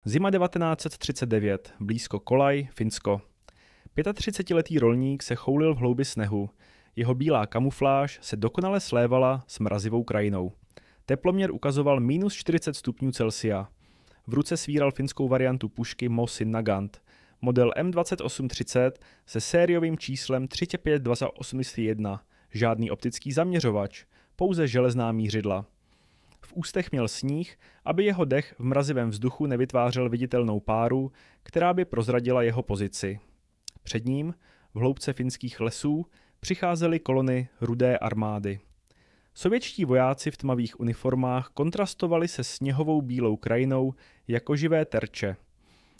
Zima 1939, blízko Kolaj, Finsko. 35letý rolník se choulil v hloubi sněhu. Jeho bílá kamufláž se dokonale slévala s mrazivou krajinou. Teploměr ukazoval -40 stupňů Celsia. V ruce svíral finskou variantu pušky Mosin Nagant, model M2830 se sériovým číslem 35281, žádný optický zaměřovač, pouze železná mířidla. V ústech měl sníh, aby jeho dech v mrazivém vzduchu nevytvářel viditelnou páru, která by prozradila jeho pozici. Před ním, v hloubce finských lesů, přicházely kolony Rudé armády. Sovětští vojáci v tmavých uniformách kontrastovali se sněhovou bílou krajinou jako živé terče.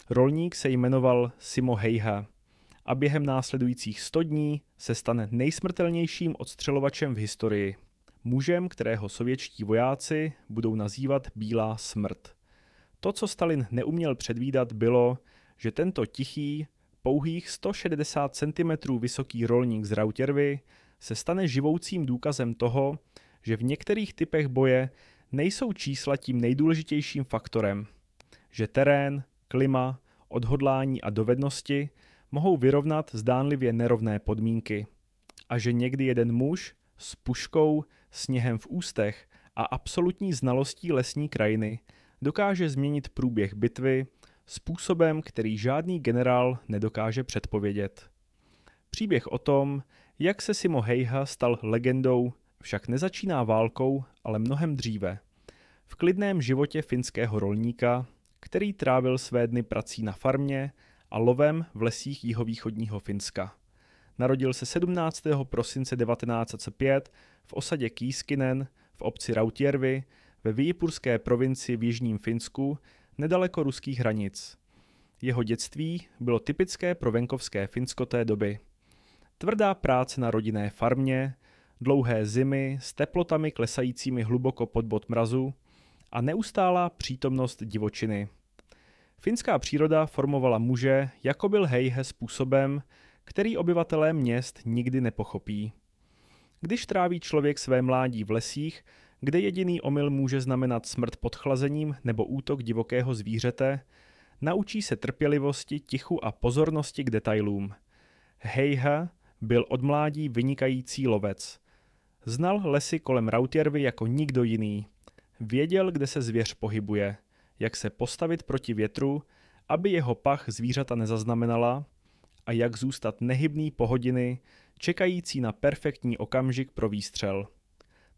Rolník se jmenoval Simo Häyhä a během následujících 100 dní se stane nejsmrtelnějším odstřelovačem v historii. Mužem, kterého sovětští vojáci budou nazývat Bílá smrt. To, co Stalin neuměl předvídat, bylo, že tento tichý, pouhých 160 cm vysoký rolník z Rautjärvi se stane živoucím důkazem toho, že v některých typech boje nejsou čísla tím nejdůležitějším faktorem, že terén, klima, odhodlání a dovednosti mohou vyrovnat zdánlivě nerovné podmínky a že někdy jeden muž s puškou, sněhem v ústech a absolutní znalostí lesní krajiny dokáže změnit průběh bitvy způsobem, který žádný generál nedokáže předpovědět. Příběh o tom, jak se Simo Häyhä stal legendou, však nezačíná válkou, ale mnohem dříve. V klidném životě finského rolníka, který trávil své dny prací na farmě a lovem v lesích jihovýchodního Finska. Narodil se 17. prosince 1905 v osadě Kýskinen v obci Rautjärvi ve Viipurské provincii v jižním Finsku, nedaleko ruských hranic. Jeho dětství bylo typické pro venkovské Finsko té doby. Tvrdá práce na rodinné farmě, dlouhé zimy s teplotami klesajícími hluboko pod bod mrazu a neustálá přítomnost divočiny. Finská příroda formovala muže, jako byl Häyhä, způsobem, který obyvatelé měst nikdy nepochopí. Když tráví člověk své mládí v lesích, kde jediný omyl může znamenat smrt pod chlazením nebo útok divokého zvířete, naučí se trpělivosti, tichu a pozornosti k detailům. Häyhä byl od mládí vynikající lovec. Znal lesy kolem Rautjärvi jako nikdo jiný. Věděl, kde se zvěř pohybuje, jak se postavit proti větru, aby jeho pach zvířata nezaznamenala, a jak zůstat nehybný po hodiny, čekající na perfektní okamžik pro výstřel.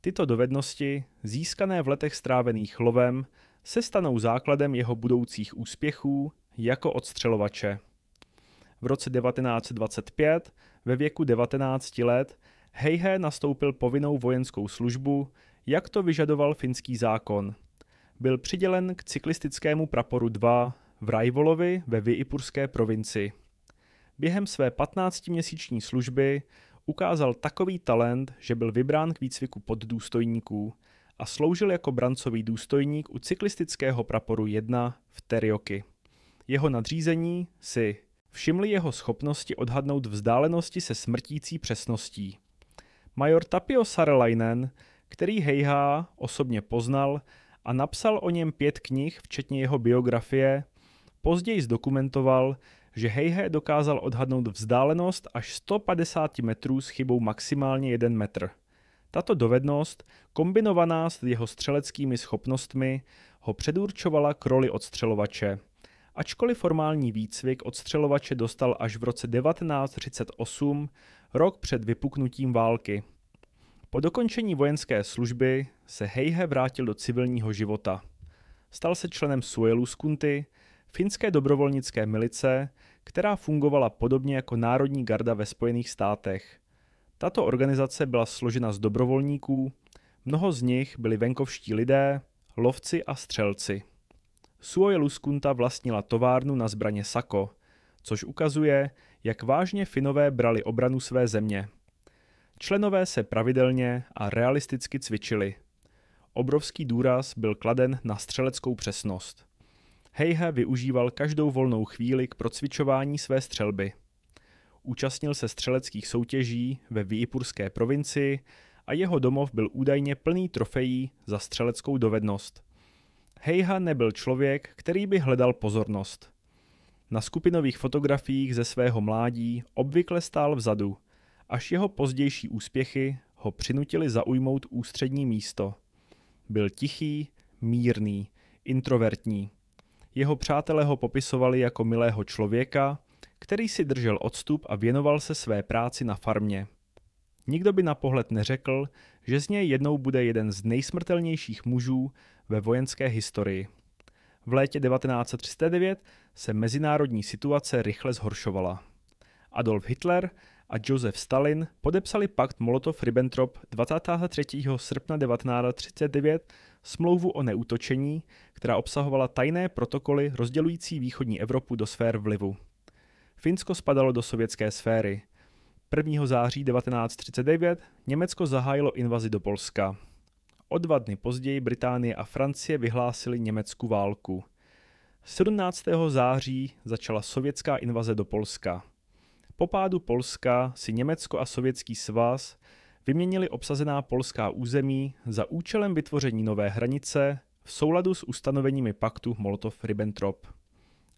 Tyto dovednosti, získané v letech strávených lovem, se stanou základem jeho budoucích úspěchů jako odstřelovače. V roce 1925, ve věku 19 let, Häyhä nastoupil povinnou vojenskou službu, jak to vyžadoval finský zákon. Byl přidělen k cyklistickému praporu 2 v Raivolovi ve Viipurské provincii. Během své 15měsíční služby ukázal takový talent, že byl vybrán k výcviku poddůstojníků a sloužil jako brancový důstojník u cyklistického praporu 1 v Terijoki. Jeho nadřízení si všimli jeho schopnosti odhadnout vzdálenosti se smrtící přesností. Major Tapio Saarelainen, který Häyhä osobně poznal a napsal o něm 5 knih, včetně jeho biografie, později zdokumentoval, že Häyhä dokázal odhadnout vzdálenost až 150 metrů s chybou maximálně 1 metr. Tato dovednost, kombinovaná s jeho střeleckými schopnostmi, ho předurčovala k roli odstřelovače. Ačkoliv formální výcvik odstřelovače dostal až v roce 1938, rok před vypuknutím války. Po dokončení vojenské služby se Häyhä vrátil do civilního života. Stal se členem Suojeluskunty, finské dobrovolnické milice, která fungovala podobně jako Národní garda ve Spojených státech. Tato organizace byla složena z dobrovolníků, mnoho z nich byli venkovští lidé, lovci a střelci. Suojeluskunta vlastnila továrnu na zbraně Sako, což ukazuje, jak vážně Finové brali obranu své země. Členové se pravidelně a realisticky cvičili. Obrovský důraz byl kladen na střeleckou přesnost. Häyhä využíval každou volnou chvíli k procvičování své střelby. Účastnil se střeleckých soutěží ve Viipurské provincii a jeho domov byl údajně plný trofejí za střeleckou dovednost. Heiha nebyl člověk, který by hledal pozornost. Na skupinových fotografiích ze svého mládí obvykle stál vzadu, až jeho pozdější úspěchy ho přinutili zaujmout ústřední místo. Byl tichý, mírný, introvertní. Jeho přátelé ho popisovali jako milého člověka, který si držel odstup a věnoval se své práci na farmě. Nikdo by na pohled neřekl, že z něj jednou bude jeden z nejsmrtelnějších mužů ve vojenské historii. V létě 1939 se mezinárodní situace rychle zhoršovala. Adolf Hitler a Josef Stalin podepsali pakt Molotov-Ribbentrop 23. srpna 1939 smlouvu o neútočení, která obsahovala tajné protokoly rozdělující východní Evropu do sfér vlivu. Finsko spadalo do sovětské sféry. 1. září 1939 Německo zahájilo invazi do Polska. O 2 dny později Británie a Francie vyhlásily Německu válku. 17. září začala sovětská invaze do Polska. Po pádu Polska si Německo a Sovětský svaz vyměnili obsazená polská území za účelem vytvoření nové hranice v souladu s ustanoveními paktu Molotov-Ribbentrop.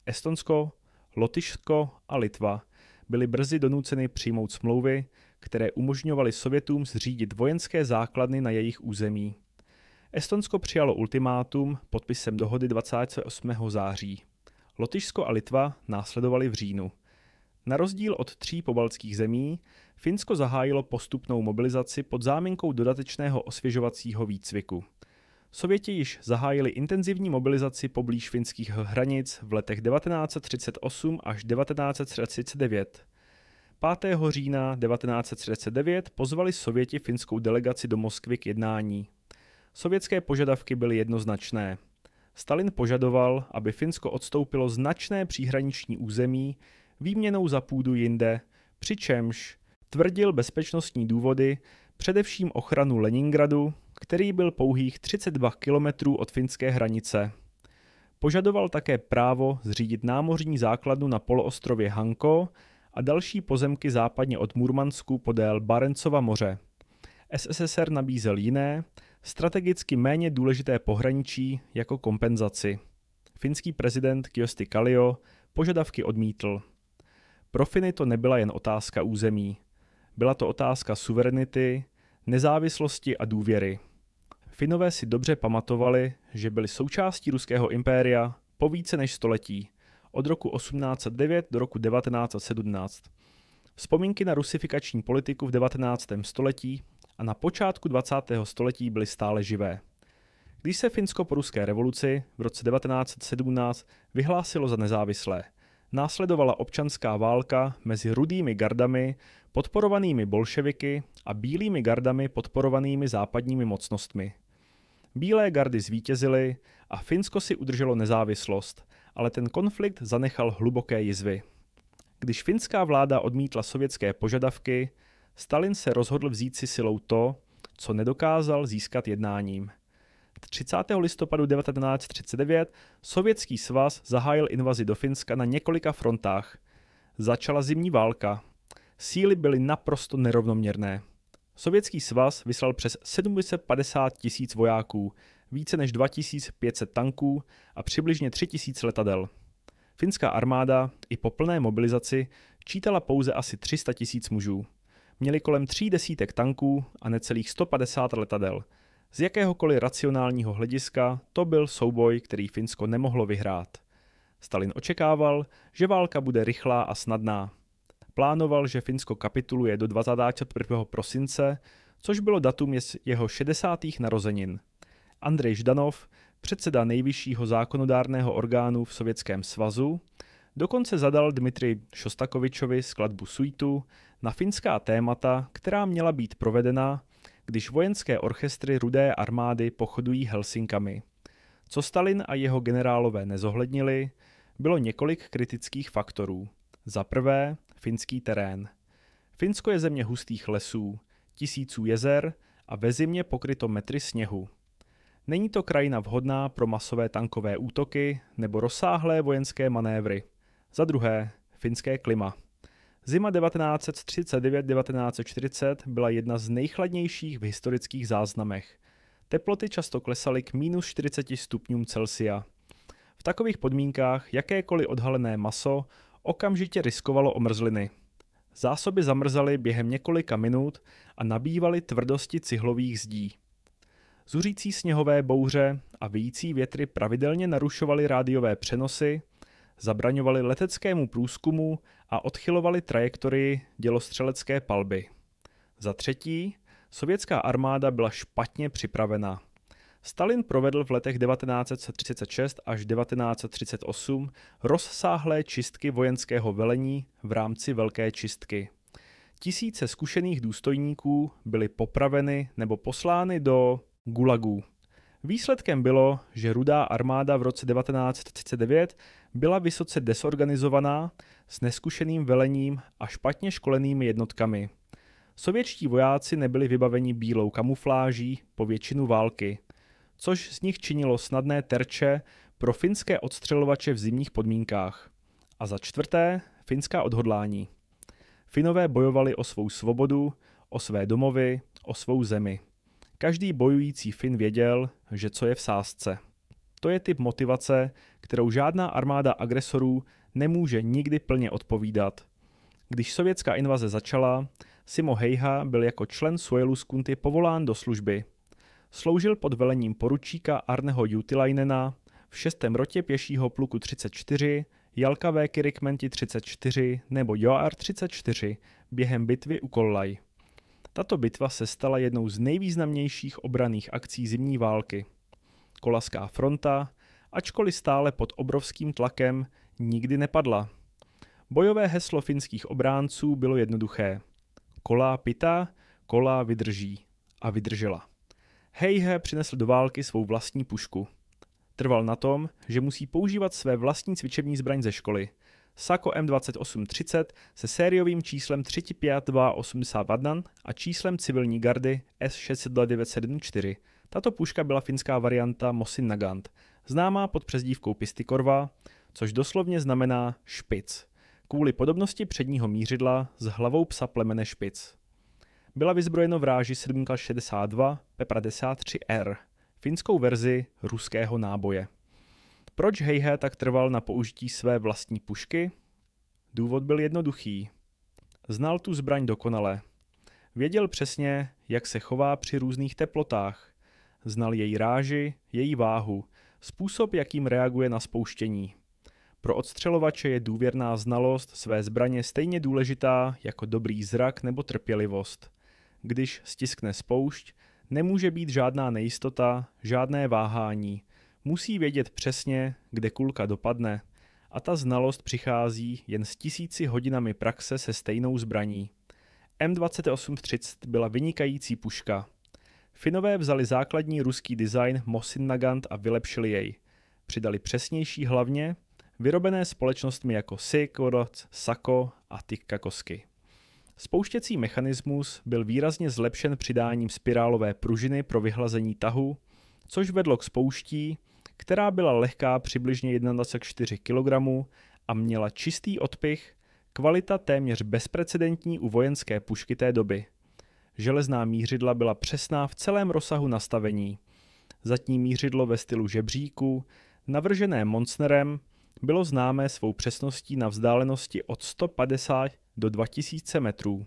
Estonsko, Lotyšsko a Litva byly brzy donuceny přijmout smlouvy, které umožňovaly Sovětům zřídit vojenské základny na jejich území. Estonsko přijalo ultimátum podpisem dohody 28. září. Lotyšsko a Litva následovaly v říjnu. Na rozdíl od 3 pobaltských zemí, Finsko zahájilo postupnou mobilizaci pod záminkou dodatečného osvěžovacího výcviku. Sověti již zahájili intenzivní mobilizaci poblíž finských hranic v letech 1938 až 1939. 5. října 1939 pozvali Sověti finskou delegaci do Moskvy k jednání. Sovětské požadavky byly jednoznačné. Stalin požadoval, aby Finsko odstoupilo značné příhraniční území výměnou za půdu jinde, přičemž tvrdil bezpečnostní důvody, především ochranu Leningradu, který byl pouhých 32 kilometrů od finské hranice. Požadoval také právo zřídit námořní základnu na poloostrově Hanko a další pozemky západně od Murmansku podél Barencova moře. SSSR nabízel jiné, strategicky méně důležité pohraničí jako kompenzaci. Finský prezident Kyösti Kallio požadavky odmítl. Pro Finy to nebyla jen otázka území. Byla to otázka suverenity, nezávislosti a důvěry. Finové si dobře pamatovali, že byli součástí ruského impéria po více než století, od roku 1809 do roku 1917. Vzpomínky na rusifikační politiku v 19. století a na počátku 20. století byly stále živé. Když se Finsko po ruské revoluci v roce 1917 vyhlásilo za nezávislé, následovala občanská válka mezi rudými gardami podporovanými bolševiky a bílými gardami podporovanými západními mocnostmi. Bílé gardy zvítězily a Finsko si udrželo nezávislost, ale ten konflikt zanechal hluboké jizvy. Když finská vláda odmítla sovětské požadavky, Stalin se rozhodl vzít si silou to, co nedokázal získat jednáním. 30. listopadu 1939 Sovětský svaz zahájil invazi do Finska na několika frontách. Začala zimní válka. Síly byly naprosto nerovnoměrné. Sovětský svaz vyslal přes 750 000 vojáků, více než 2500 tanků a přibližně 3000 letadel. Finská armáda i po plné mobilizaci čítala pouze asi 300 000 mužů. Měli kolem 3 desítek tanků a necelých 150 letadel. Z jakéhokoliv racionálního hlediska to byl souboj, který Finsko nemohlo vyhrát. Stalin očekával, že válka bude rychlá a snadná. Plánoval, že Finsko kapituluje do 21. prosince, což bylo datum jeho 60. narozenin. Andrej Ždanov, předseda nejvyššího zákonodárného orgánu v Sovětském svazu, dokonce zadal Dmitrij Šostakovičovi skladbu suitu na finská témata, která měla být provedena, když vojenské orchestry Rudé armády pochodují Helsinkami. Co Stalin a jeho generálové nezohlednili, bylo několik kritických faktorů. Za prvé, finský terén. Finsko je země hustých lesů, tisíců jezer a ve zimě pokryto metry sněhu. Není to krajina vhodná pro masové tankové útoky nebo rozsáhlé vojenské manévry. Za druhé, finské klima. Zima 1939-1940 byla jedna z nejchladnějších v historických záznamech. Teploty často klesaly k minus 40 stupňům Celsia. V takových podmínkách jakékoliv odhalené maso okamžitě riskovalo omrzliny. Zásoby zamrzaly během několika minut a nabývaly tvrdosti cihlových zdí. Zuřící sněhové bouře a vyjící větry pravidelně narušovaly rádiové přenosy, zabraňovaly leteckému průzkumu a odchylovaly trajektorii dělostřelecké palby. Za třetí, sovětská armáda byla špatně připravena. Stalin provedl v letech 1936 až 1938 rozsáhlé čistky vojenského velení v rámci Velké čistky. Tisíce zkušených důstojníků byly popraveny nebo poslány do gulagů. Výsledkem bylo, že Rudá armáda v roce 1939 byla vysoce desorganizovaná, s neskušeným velením a špatně školenými jednotkami. Sovětští vojáci nebyli vybaveni bílou kamufláží po většinu války, což z nich činilo snadné terče pro finské odstřelovače v zimních podmínkách. A za čtvrté, finská odhodlání. Finové bojovali o svou svobodu, o své domovy, o svou zemi. Každý bojující Fin věděl, že co je v sázce. To je typ motivace, kterou žádná armáda agresorů nemůže nikdy plně odpovídat. Když sovětská invaze začala, Simo Häyhä byl jako člen Suojeluskunty povolán do služby. Sloužil pod velením poručíka Arneho Juutilainena v 6. rotě pěšího pluku 34, Jalkaväkirikmenti 34 nebo Joar 34 během bitvy u Kollaj. Tato bitva se stala jednou z nejvýznamnějších obranných akcí zimní války. Kolaská fronta, ačkoliv stále pod obrovským tlakem, nikdy nepadla. Bojové heslo finských obránců bylo jednoduché. Kola pitá, kola vydrží. A vydržela. Häyhä přinesl do války svou vlastní pušku. Trval na tom, že musí používat své vlastní cvičební zbraň ze školy. Sako M2830 se sériovým číslem 35281 a číslem civilní gardy S60974. Tato puška byla finská varianta Mosin Nagant, známá pod přezdívkou Pistikorva, což doslovně znamená špic, kvůli podobnosti předního mířidla s hlavou psa plemene špic. Byla vyzbrojeno v ráži 7,62 P53R, finskou verzi ruského náboje. Proč Häyhä tak trval na použití své vlastní pušky? Důvod byl jednoduchý. Znal tu zbraň dokonale. Věděl přesně, jak se chová při různých teplotách. Znal její ráži, její váhu, způsob, jakým reaguje na spouštění. Pro odstřelovače je důvěrná znalost své zbraně stejně důležitá jako dobrý zrak nebo trpělivost. Když stiskne spoušť, nemůže být žádná nejistota, žádné váhání. Musí vědět přesně, kde kulka dopadne, a ta znalost přichází jen s 1000 hodinami praxe se stejnou zbraní. M2830 byla vynikající puška. Finové vzali základní ruský design Mosin Nagant a vylepšili jej. Přidali přesnější hlavně, vyrobené společnostmi jako Sikorodz, Sako a Tikka Koski. Spouštěcí mechanismus byl výrazně zlepšen přidáním spirálové pružiny pro vyhlazení tahu, což vedlo k spouští, která byla lehká přibližně 1,4 kg a měla čistý odpych, kvalita téměř bezprecedentní u vojenské pušky té doby. Železná mířidla byla přesná v celém rozsahu nastavení. Zadní mířidlo ve stylu žebříku, navržené Monstnerem, bylo známé svou přesností na vzdálenosti od 150 do 2000 metrů.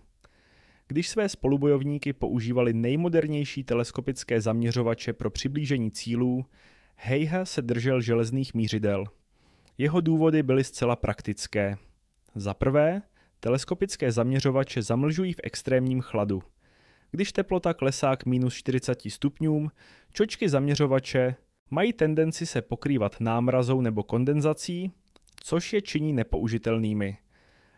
Když své spolubojovníky používali nejmodernější teleskopické zaměřovače pro přiblížení cílů, Häyhä se držel železných mířidel. Jeho důvody byly zcela praktické. Za prvé, teleskopické zaměřovače zamlžují v extrémním chladu. Když teplota klesá k minus 40 stupňům, čočky zaměřovače mají tendenci se pokrývat námrazou nebo kondenzací, což je činí nepoužitelnými.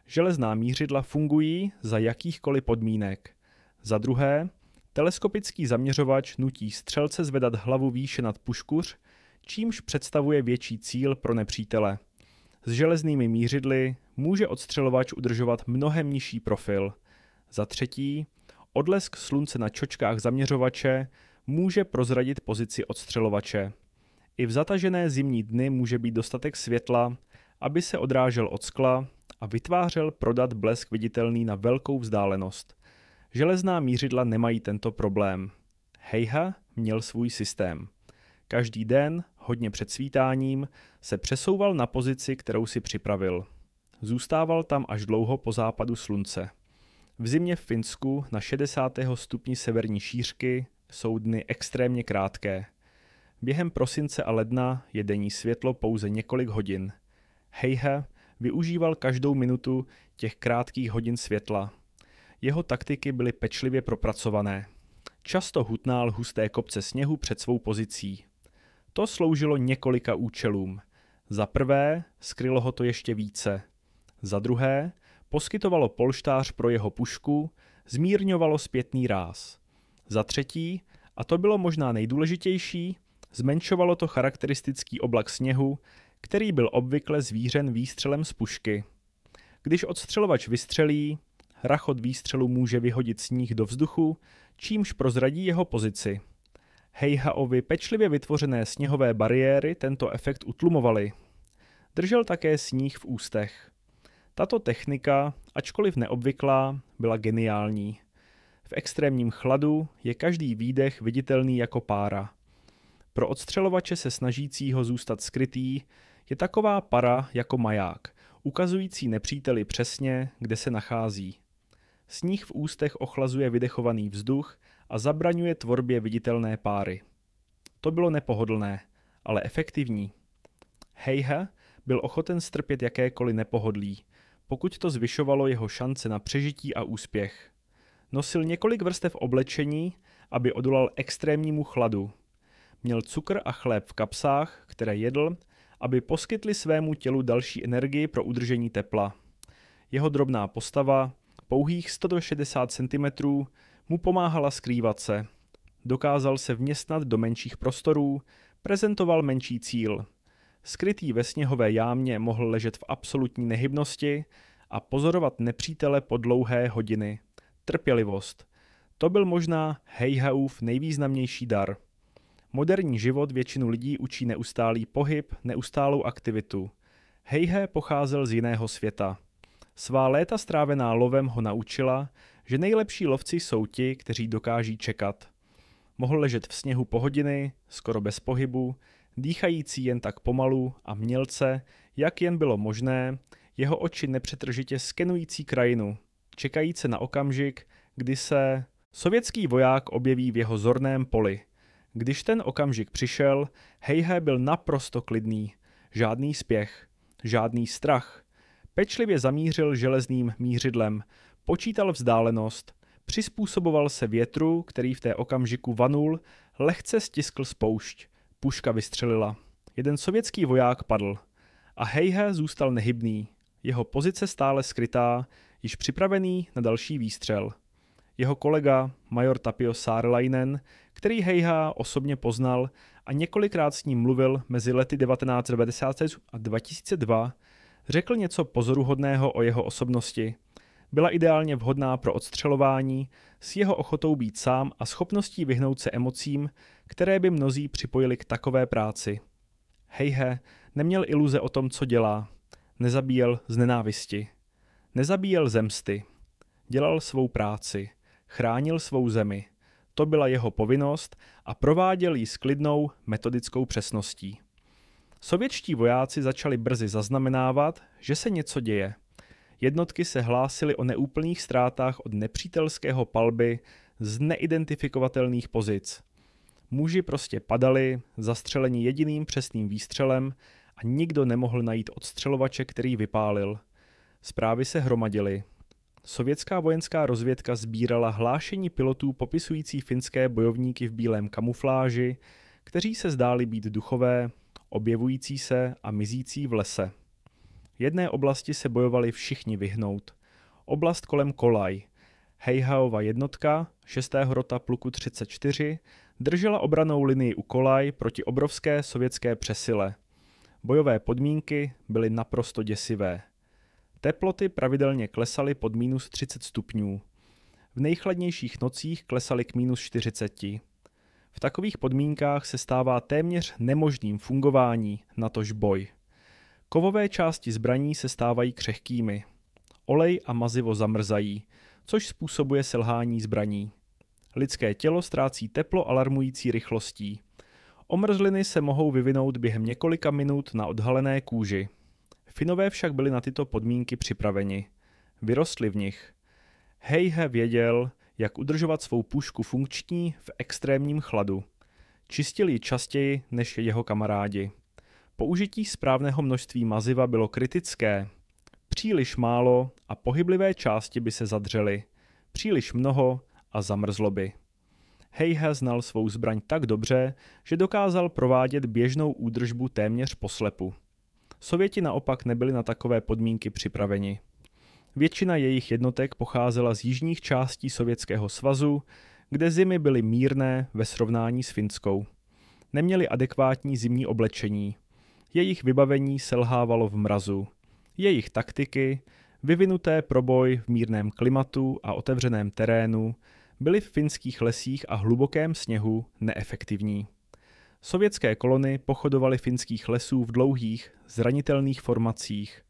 Železná mířidla fungují za jakýchkoliv podmínek. Za druhé, teleskopický zaměřovač nutí střelce zvedat hlavu výše nad puškuř, čímž představuje větší cíl pro nepřítele. S železnými mířidly může odstřelovač udržovat mnohem nižší profil. Za třetí, odlesk slunce na čočkách zaměřovače může prozradit pozici odstřelovače. I v zatažené zimní dny může být dostatek světla, aby se odrážel od skla a vytvářel prodat blesk viditelný na velkou vzdálenost. Železná mířidla nemají tento problém. Heiha měl svůj systém. Každý den, hodně před svítáním, se přesouval na pozici, kterou si připravil. Zůstával tam až dlouho po západu slunce. V zimě v Finsku na 60. stupni severní šířky jsou dny extrémně krátké. Během prosince a ledna je denní světlo pouze několik hodin. Heiha využíval každou minutu těch krátkých hodin světla. Jeho taktiky byly pečlivě propracované. Často hutnál husté kopce sněhu před svou pozicí. To sloužilo několika účelům. Za prvé, skrylo ho to ještě více. Za druhé, poskytovalo polštář pro jeho pušku, zmírňovalo zpětný ráz. Za třetí, a to bylo možná nejdůležitější, zmenšovalo to charakteristický oblak sněhu, který byl obvykle zvířen výstřelem z pušky. Když odstřelovač vystřelí, rachot výstřelu může vyhodit sníh do vzduchu, čímž prozradí jeho pozici. Heihaovi pečlivě vytvořené sněhové bariéry tento efekt utlumovaly. Držel také sníh v ústech. Tato technika, ačkoliv neobvyklá, byla geniální. V extrémním chladu je každý výdech viditelný jako pára. Pro odstřelovače se snažícího zůstat skrytý je taková para jako maják, ukazující nepříteli přesně, kde se nachází. Sníh v ústech ochlazuje vydechovaný vzduch a zabraňuje tvorbě viditelné páry. To bylo nepohodlné, ale efektivní. Heiha byl ochoten strpět jakékoliv nepohodlí, pokud to zvyšovalo jeho šance na přežití a úspěch. Nosil několik vrstev oblečení, aby odolal extrémnímu chladu. Měl cukr a chléb v kapsách, které jedl, aby poskytli svému tělu další energii pro udržení tepla. Jeho drobná postava, pouhých 160 cm, mu pomáhala skrývat se. Dokázal se vměstnat do menších prostorů, prezentoval menší cíl. Skrytý ve sněhové jámě mohl ležet v absolutní nehybnosti a pozorovat nepřítele po dlouhé hodiny. Trpělivost. To byl možná Heihaův nejvýznamnější dar. Moderní život většinu lidí učí neustálý pohyb, neustálou aktivitu. Heiha pocházel z jiného světa. Svá léta strávená lovem ho naučila, že nejlepší lovci jsou ti, kteří dokáží čekat. Mohl ležet v sněhu po hodiny, skoro bez pohybu, dýchající jen tak pomalu a mělce, jak jen bylo možné, jeho oči nepřetržitě skenující krajinu, čekajíce na okamžik, kdy se sovětský voják objeví v jeho zorném poli. Když ten okamžik přišel, Heiha byl naprosto klidný. Žádný spěch, žádný strach. Pečlivě zamířil železným mířidlem, počítal vzdálenost, přizpůsoboval se větru, který v té okamžiku vanul, lehce stiskl spoušť. Puška vystřelila. Jeden sovětský voják padl. A Heiha zůstal nehybný. Jeho pozice stále skrytá, již připravený na další výstřel. Jeho kolega, major Tapio Saarelainen, který Heiha osobně poznal a několikrát s ním mluvil mezi lety 1996 a 2002, řekl něco pozoruhodného o jeho osobnosti. Byla ideálně vhodná pro odstřelování, s jeho ochotou být sám a schopností vyhnout se emocím, které by mnozí připojili k takové práci. Heiha neměl iluze o tom, co dělá. Nezabíjel z nenávisti. Nezabíjel ze msty. Dělal svou práci. Chránil svou zemi. To byla jeho povinnost a prováděl ji s klidnou, metodickou přesností. Sovětští vojáci začali brzy zaznamenávat, že se něco děje. Jednotky se hlásily o neúplných ztrátách od nepřítelského palby z neidentifikovatelných pozic. Muži prostě padali, zastřeleni jediným přesným výstřelem a nikdo nemohl najít odstřelovače, který vypálil. Zprávy se hromadily. Sovětská vojenská rozvědka sbírala hlášení pilotů popisující finské bojovníky v bílém kamufláži, kteří se zdáli být duchové, objevující se a mizící v lese. Jedné oblasti se bojovali všichni vyhnout. Oblast kolem Kolaj. Heihaova jednotka, 6. rota pluku 34, držela obranou linii u Kolaj proti obrovské sovětské přesile. Bojové podmínky byly naprosto děsivé. Teploty pravidelně klesaly pod minus 30 stupňů. V nejchladnějších nocích klesaly k minus 40. V takových podmínkách se stává téměř nemožným fungování, natož boj. Kovové části zbraní se stávají křehkými. Olej a mazivo zamrzají, což způsobuje selhání zbraní. Lidské tělo ztrácí teplo alarmující rychlostí. Omrzliny se mohou vyvinout během několika minut na odhalené kůži. Finové však byli na tyto podmínky připraveni. Vyrostli v nich. Heihe věděl, jak udržovat svou pušku funkční v extrémním chladu. Čistil ji častěji než jeho kamarádi. Použití správného množství maziva bylo kritické. Příliš málo a pohyblivé části by se zadřely. Příliš mnoho a zamrzlo by. Heihe znal svou zbraň tak dobře, že dokázal provádět běžnou údržbu téměř poslepu. Sověti naopak nebyli na takové podmínky připraveni. Většina jejich jednotek pocházela z jižních částí Sovětského svazu, kde zimy byly mírné ve srovnání s finskou. Neměli adekvátní zimní oblečení. Jejich vybavení selhávalo v mrazu. Jejich taktiky, vyvinuté pro boj v mírném klimatu a otevřeném terénu, byly v finských lesích a hlubokém sněhu neefektivní. Sovětské kolony pochodovaly finských lesů v dlouhých, zranitelných formacích.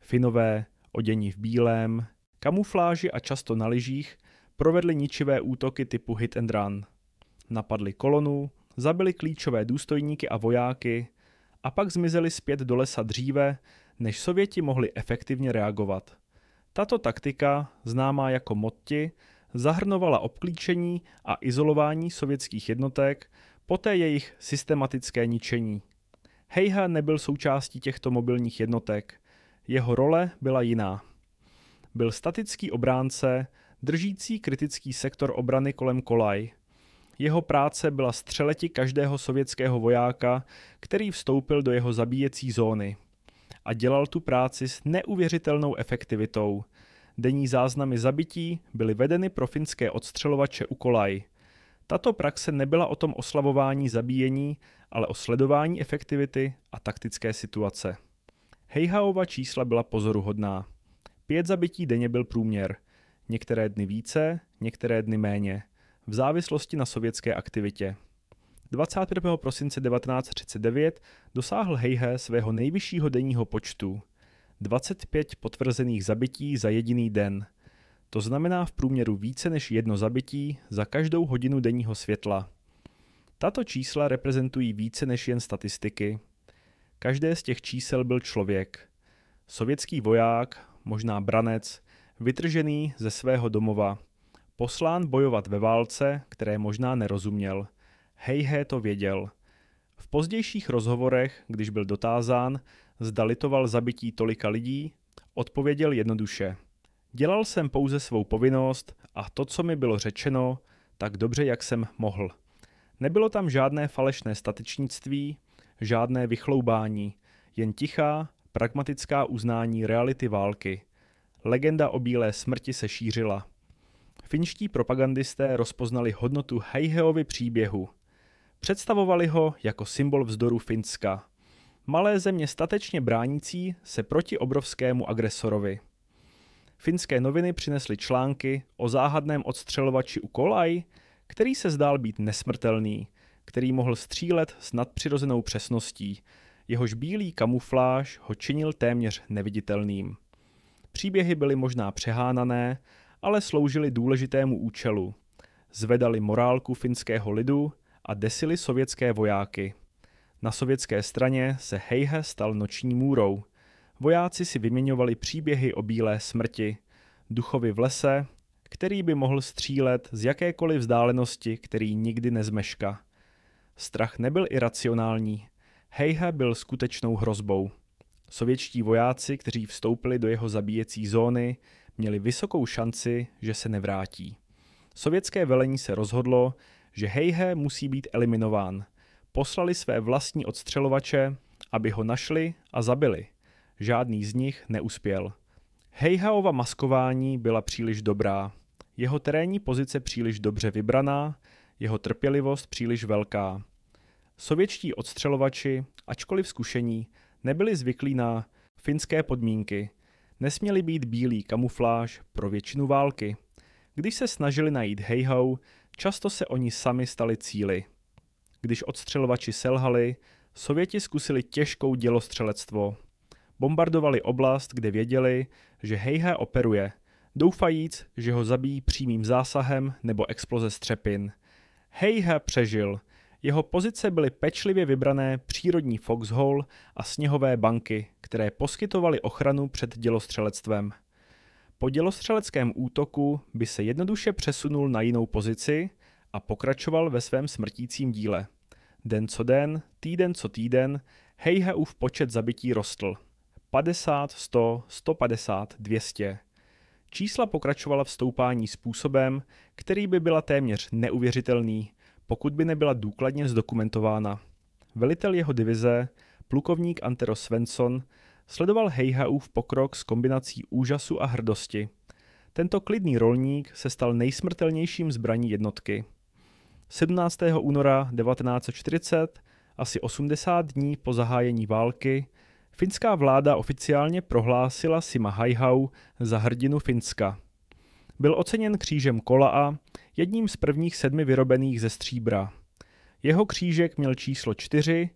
Finové, oděni v bílém, kamufláži a často na lyžích, provedli ničivé útoky typu hit and run. Napadli kolonu, zabili klíčové důstojníky a vojáky a pak zmizeli zpět do lesa dříve, než Sověti mohli efektivně reagovat. Tato taktika, známá jako motti, zahrnovala obklíčení a izolování sovětských jednotek, poté jejich systematické ničení. Heihe nebyl součástí těchto mobilních jednotek. Jeho role byla jiná. Byl statický obránce, držící kritický sektor obrany kolem Kolaj. Jeho práce byla střeleti každého sovětského vojáka, který vstoupil do jeho zabíjecí zóny. A dělal tu práci s neuvěřitelnou efektivitou. Denní záznamy zabití byly vedeny pro finské odstřelovače u Kolaj. Tato praxe nebyla o tom oslavování zabíjení, ale o sledování efektivity a taktické situace. Heihaova čísla byla pozoruhodná. 5 zabití denně byl průměr. Některé dny více, některé dny méně. V závislosti na sovětské aktivitě. 21. prosince 1939 dosáhl Heihe svého nejvyššího denního počtu. 25 potvrzených zabití za jediný den. To znamená v průměru více než 1 zabití za každou hodinu denního světla. Tato čísla reprezentují více než jen statistiky. Každé z těch čísel byl člověk. Sovětský voják, možná branec, vytržený ze svého domova. Poslán bojovat ve válce, které možná nerozuměl. Heihe to věděl. V pozdějších rozhovorech, když byl dotázán, zda litoval zabití tolika lidí, odpověděl jednoduše. Dělal jsem pouze svou povinnost a to, co mi bylo řečeno, tak dobře, jak jsem mohl. Nebylo tam žádné falešné statečnictví, žádné vychloubání, jen tichá, pragmatická uznání reality války. Legenda o bílé smrti se šířila. Finští propagandisté rozpoznali hodnotu Heiheovy příběhu. Představovali ho jako symbol vzdoru Finska. Malé země statečně bránící se proti obrovskému agresorovi. Finské noviny přinesly články o záhadném odstřelovači u Kolaj, který se zdál být nesmrtelný, který mohl střílet s nadpřirozenou přesností, jehož bílý kamufláž ho činil téměř neviditelným. Příběhy byly možná přehánané, ale sloužily důležitému účelu. Zvedali morálku finského lidu a desili sovětské vojáky. Na sovětské straně se Heihe stal noční můrou. Vojáci si vyměňovali příběhy o bílé smrti, duchovi v lese, který by mohl střílet z jakékoliv vzdálenosti, který nikdy nezmeška. Strach nebyl iracionální. Heihe byl skutečnou hrozbou. Sovětští vojáci, kteří vstoupili do jeho zabíjecí zóny, měli vysokou šanci, že se nevrátí. Sovětské velení se rozhodlo, že Heihe musí být eliminován. Poslali své vlastní odstřelovače, aby ho našli a zabili. Žádný z nich neuspěl. Heihaova maskování byla příliš dobrá. Jeho terénní pozice příliš dobře vybraná, jeho trpělivost příliš velká. Sovětští odstřelovači, ačkoliv zkušení, nebyli zvyklí na finské podmínky. Nesměli být bílý kamufláž pro většinu války. Když se snažili najít Heihou, často se oni sami stali cíli. Když odstřelovači selhali, Sověti zkusili těžkou dělostřelectvo. Bombardovali oblast, kde věděli, že Heihe operuje. doufajíc, že ho zabijí přímým zásahem nebo exploze střepin. Heiha přežil. Jeho pozice byly pečlivě vybrané přírodní foxhole a sněhové banky, které poskytovaly ochranu před dělostřelectvem. Po dělostřeleckém útoku by se jednoduše přesunul na jinou pozici a pokračoval ve svém smrtícím díle. Den co den, týden co týden, Heihaův počet zabití rostl. 50, 100, 150, 200. Čísla pokračovala v stoupání způsobem, který by byla téměř neuvěřitelný, pokud by nebyla důkladně zdokumentována. Velitel jeho divize, plukovník Antero Svensson, sledoval Heihaův pokrok s kombinací úžasu a hrdosti. Tento klidný rolník se stal nejsmrtelnějším zbraní jednotky. 17. února 1940, asi 80 dní po zahájení války, finská vláda oficiálně prohlásila Sima Haihau za hrdinu Finska. Byl oceněn křížem Kolaa, jedním z prvních 7 vyrobených ze stříbra. Jeho křížek měl číslo 4,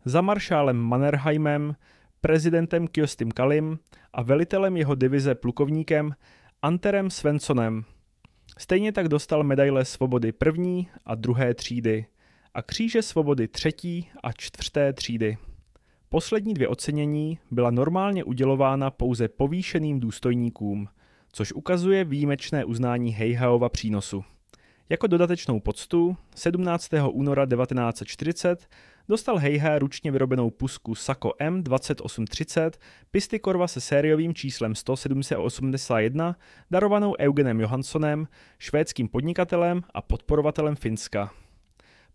za maršálem Mannerheimem, prezidentem Kyostym Kalim a velitelem jeho divize plukovníkem Anterem Svenssonem. Stejně tak dostal medaile svobody 1. a 2. třídy a kříže svobody 3. a 4. třídy. Poslední 2 ocenění byla normálně udělována pouze povýšeným důstojníkům, což ukazuje výjimečné uznání Heihaova přínosu. Jako dodatečnou poctu 17. února 1940 dostal Heiha ručně vyrobenou pusku Sako M2830 Pistikorva se sériovým číslem 100-781 darovanou Eugenem Johanssonem, švédským podnikatelem a podporovatelem Finska.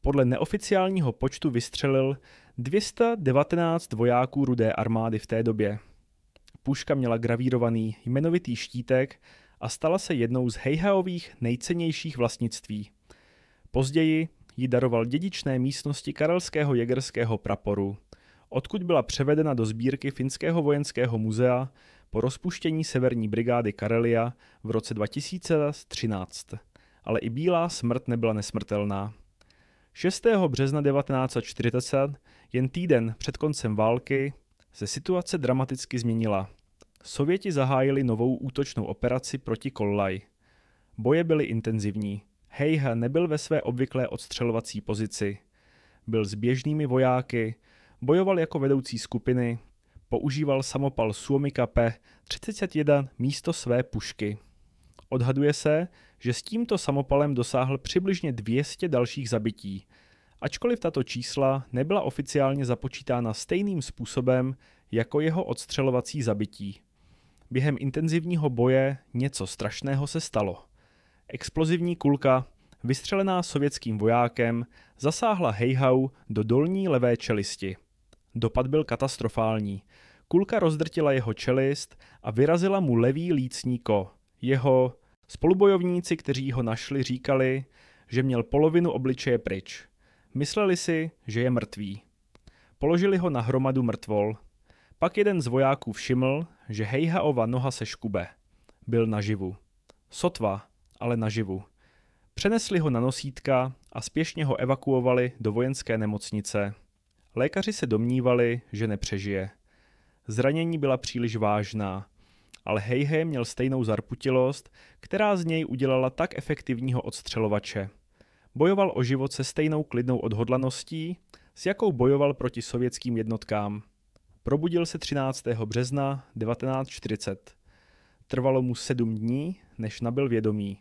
Podle neoficiálního počtu vystřelil 219 vojáků Rudé armády v té době. Puška měla gravírovaný jmenovitý štítek a stala se jednou z Heihaových nejcennějších vlastnictví. Později ji daroval dědičné místnosti Karelského jägerského praporu, odkud byla převedena do sbírky Finského vojenského muzea po rozpuštění severní brigády Karelia v roce 2013. Ale i bílá smrt nebyla nesmrtelná. 6. března 1940, jen týden před koncem války, se situace dramaticky změnila. Sověti zahájili novou útočnou operaci proti Kollaj. Boje byly intenzivní. Heiha nebyl ve své obvyklé odstřelovací pozici. Byl s běžnými vojáky, bojoval jako vedoucí skupiny, používal samopal Suomi Cape 31 místo své pušky. Odhaduje se, že s tímto samopalem dosáhl přibližně 200 dalších zabití, ačkoliv tato čísla nebyla oficiálně započítána stejným způsobem jako jeho odstřelovací zabití. Během intenzivního boje něco strašného se stalo. Explozivní kulka, vystřelená sovětským vojákem, zasáhla Heihau do dolní levé čelisti. Dopad byl katastrofální. Kulka rozdrtila jeho čelist a vyrazila mu levý lícní ko. Jeho spolubojovníci, kteří ho našli, říkali, že měl polovinu obličeje pryč. Mysleli si, že je mrtvý. Položili ho na hromadu mrtvol. Pak jeden z vojáků všiml, že Heihaova noha se škube. Byl naživu. Sotva, ale naživu. Přenesli ho na nosítka a spěšně ho evakuovali do vojenské nemocnice. Lékaři se domnívali, že nepřežije. Zranění byla příliš vážná, ale Heihe měl stejnou zarputilost, která z něj udělala tak efektivního odstřelovače. Bojoval o život se stejnou klidnou odhodlaností, s jakou bojoval proti sovětským jednotkám. Probudil se 13. března 1940. Trvalo mu 7 dní, než nabyl vědomí.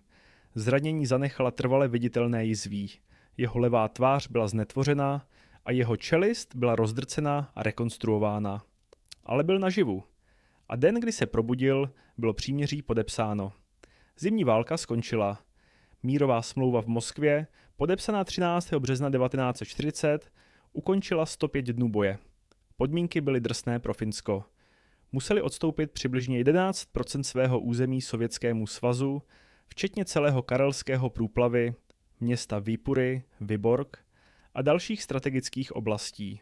Zranění zanechala trvale viditelné jizví. Jeho levá tvář byla znetvořená a jeho čelist byla rozdrcená a rekonstruována. Ale byl naživu. A den, kdy se probudil, bylo příměří podepsáno. Zimní válka skončila. Mírová smlouva v Moskvě, podepsaná 13. března 1940, ukončila 105 dnů boje. Podmínky byly drsné pro Finsko. Museli odstoupit přibližně 11% svého území Sovětskému svazu, včetně celého Karelského průplavy, města Viipuri, Vyborg a dalších strategických oblastí.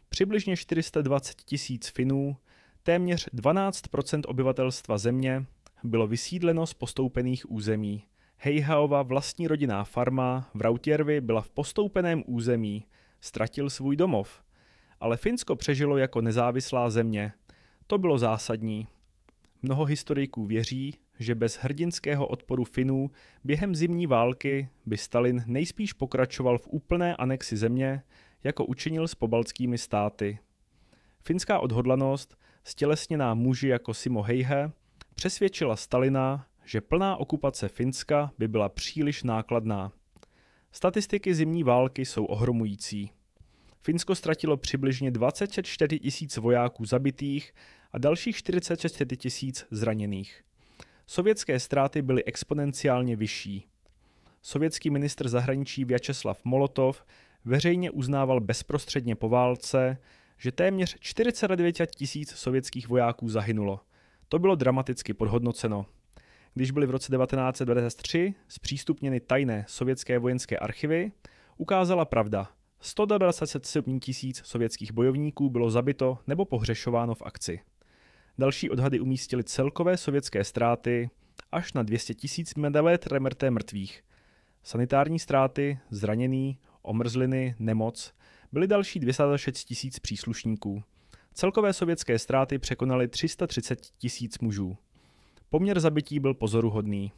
Přibližně 420 000 Finů, téměř 12% obyvatelstva země, bylo vysídleno z postoupených území. Heihaova vlastní rodinná farma v Rautjärvi byla v postoupeném území, ztratil svůj domov. Ale Finsko přežilo jako nezávislá země. To bylo zásadní. Mnoho historiků věří, že bez hrdinského odporu Finů během zimní války by Stalin nejspíš pokračoval v úplné anexi země, jako učinil s pobaltskými státy. Finská odhodlanost, stělesněná muži jako Simo Häyhä, přesvědčila Stalina, že plná okupace Finska by byla příliš nákladná. Statistiky zimní války jsou ohromující. Finsko ztratilo přibližně 24 000 vojáků zabitých a dalších 44 000 zraněných. Sovětské ztráty byly exponenciálně vyšší. Sovětský ministr zahraničí Vjačeslav Molotov veřejně uznával bezprostředně po válce, že téměř 49 000 sovětských vojáků zahynulo. To bylo dramaticky podhodnoceno. Když byly v roce 1993 zpřístupněny tajné sovětské vojenské archivy, ukázala pravda. 127 000 sovětských bojovníků bylo zabito nebo pohřešováno v akci. Další odhady umístily celkové sovětské ztráty až na 200 000 mrté mrtvých. Sanitární ztráty, zranění, omrzliny, nemoc byly další 206 000 příslušníků. Celkové sovětské ztráty překonaly 330 000 mužů. Poměr zabití byl pozoruhodný.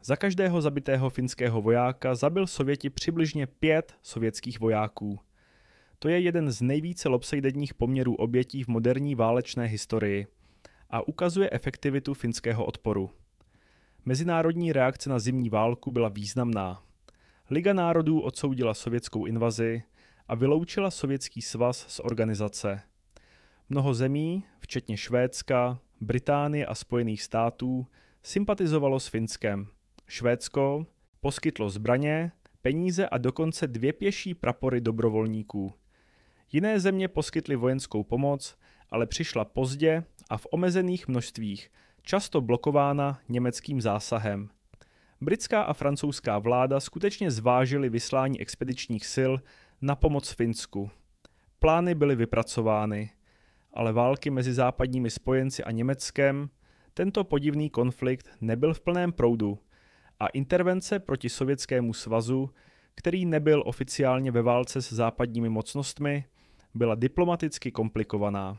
Za každého zabitého finského vojáka zabil Sověti přibližně 5 sovětských vojáků. To je jeden z nejvíce lopsejdenních poměrů obětí v moderní válečné historii a ukazuje efektivitu finského odporu. Mezinárodní reakce na zimní válku byla významná. Liga národů odsoudila sovětskou invazi a vyloučila Sovětský svaz z organizace. Mnoho zemí, včetně Švédska, Británie a Spojených států, sympatizovalo s Finskem. Švédsko poskytlo zbraně, peníze a dokonce 2 pěší prapory dobrovolníků. Jiné země poskytly vojenskou pomoc, ale přišla pozdě a v omezených množstvích, často blokována německým zásahem. Britská a francouzská vláda skutečně zvážily vyslání expedičních sil na pomoc Finsku. Plány byly vypracovány, ale války mezi západními spojenci a Německem, tento podivný konflikt nebyl v plném proudu a intervence proti Sovětskému svazu, který nebyl oficiálně ve válce s západními mocnostmi, byla diplomaticky komplikovaná.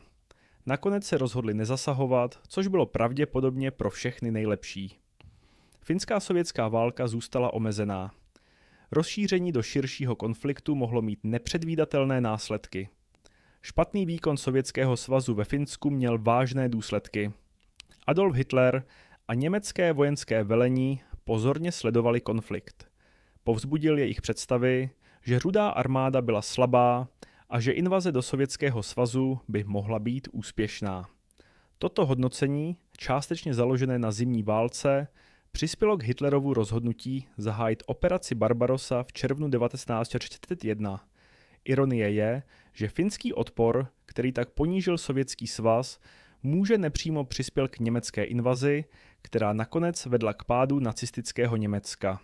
Nakonec se rozhodli nezasahovat, což bylo pravděpodobně pro všechny nejlepší. Finská sovětská válka zůstala omezená. Rozšíření do širšího konfliktu mohlo mít nepředvídatelné následky. Špatný výkon Sovětského svazu ve Finsku měl vážné důsledky. Adolf Hitler a německé vojenské velení pozorně sledovali konflikt. Povzbudil jejich představy, že Rudá armáda byla slabá a že invaze do Sovětského svazu by mohla být úspěšná. Toto hodnocení, částečně založené na zimní válce, přispělo k Hitlerovu rozhodnutí zahájit operaci Barbarossa v červnu 1941. Ironie je, že finský odpor, který tak ponížil Sovětský svaz, může nepřímo přispěl k německé invazi, která nakonec vedla k pádu nacistického Německa.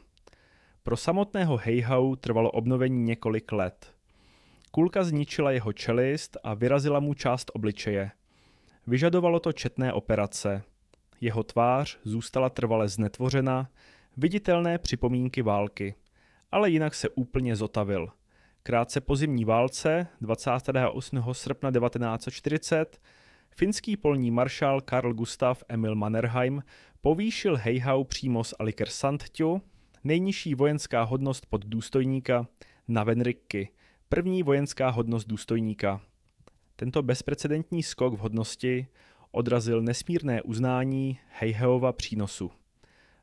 Pro samotného Häyhäu trvalo obnovení několik let. Kulka zničila jeho čelist a vyrazila mu část obličeje. Vyžadovalo to četné operace. Jeho tvář zůstala trvale znetvořena, viditelné připomínky války, ale jinak se úplně zotavil. Krátce po zimní válce, 28. srpna 1940, finský polní maršál Carl Gustaf Emil Mannerheim povýšil Häyhäu přímo z Alikersandtju, nejnižší vojenská hodnost pod důstojníka, na Venrikky, první vojenská hodnost důstojníka. Tento bezprecedentní skok v hodnosti odrazil nesmírné uznání Häyhäova přínosu.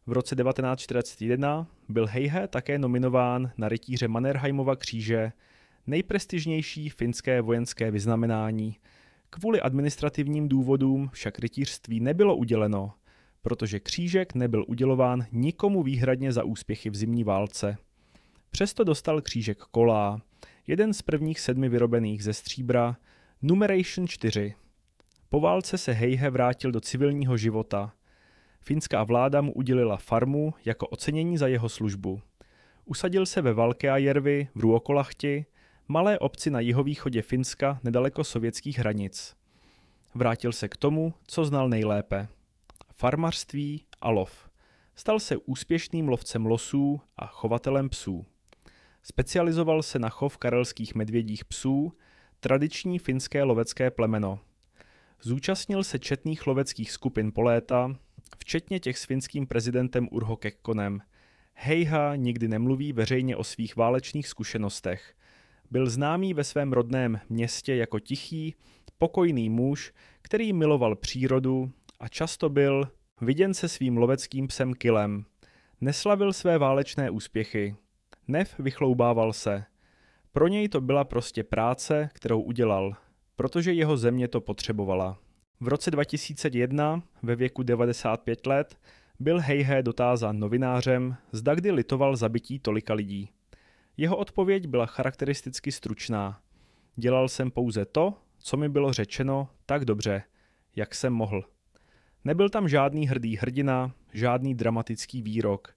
V roce 1941 byl Häyhä také nominován na rytíře Mannerheimova kříže, nejprestižnější finské vojenské vyznamenání. Kvůli administrativním důvodům však rytířství nebylo uděleno, protože křížek nebyl udělován nikomu výhradně za úspěchy v zimní válce. Přesto dostal křížek Kola, jeden z prvních 7 vyrobených ze stříbra, Numeration 4. Po válce se Häyhä vrátil do civilního života. Finská vláda mu udělila farmu jako ocenění za jeho službu. Usadil se ve Valkeajärvi v Ruokolahti, malé obci na jihovýchodě Finska nedaleko sovětských hranic. Vrátil se k tomu, co znal nejlépe. Farmařství a lov. Stal se úspěšným lovcem losů a chovatelem psů. Specializoval se na chov karelských medvědích psů, tradiční finské lovecké plemeno. Zúčastnil se četných loveckých skupin po léta, včetně těch s finským prezidentem Urho Kekkonem. Heiha nikdy nemluví veřejně o svých válečných zkušenostech. Byl známý ve svém rodném městě jako tichý, pokojný muž, který miloval přírodu a často byl viděn se svým loveckým psem Killem. Neslavil své válečné úspěchy. Nev vychloubával se. Pro něj to byla prostě práce, kterou udělal, protože jeho země to potřebovala. V roce 2001, ve věku 95 let, byl Heihe dotázán novinářem, zda kdy litoval zabití tolika lidí. Jeho odpověď byla charakteristicky stručná. Dělal jsem pouze to, co mi bylo řečeno, tak dobře, jak jsem mohl. Nebyl tam žádný hrdý hrdina, žádný dramatický výrok.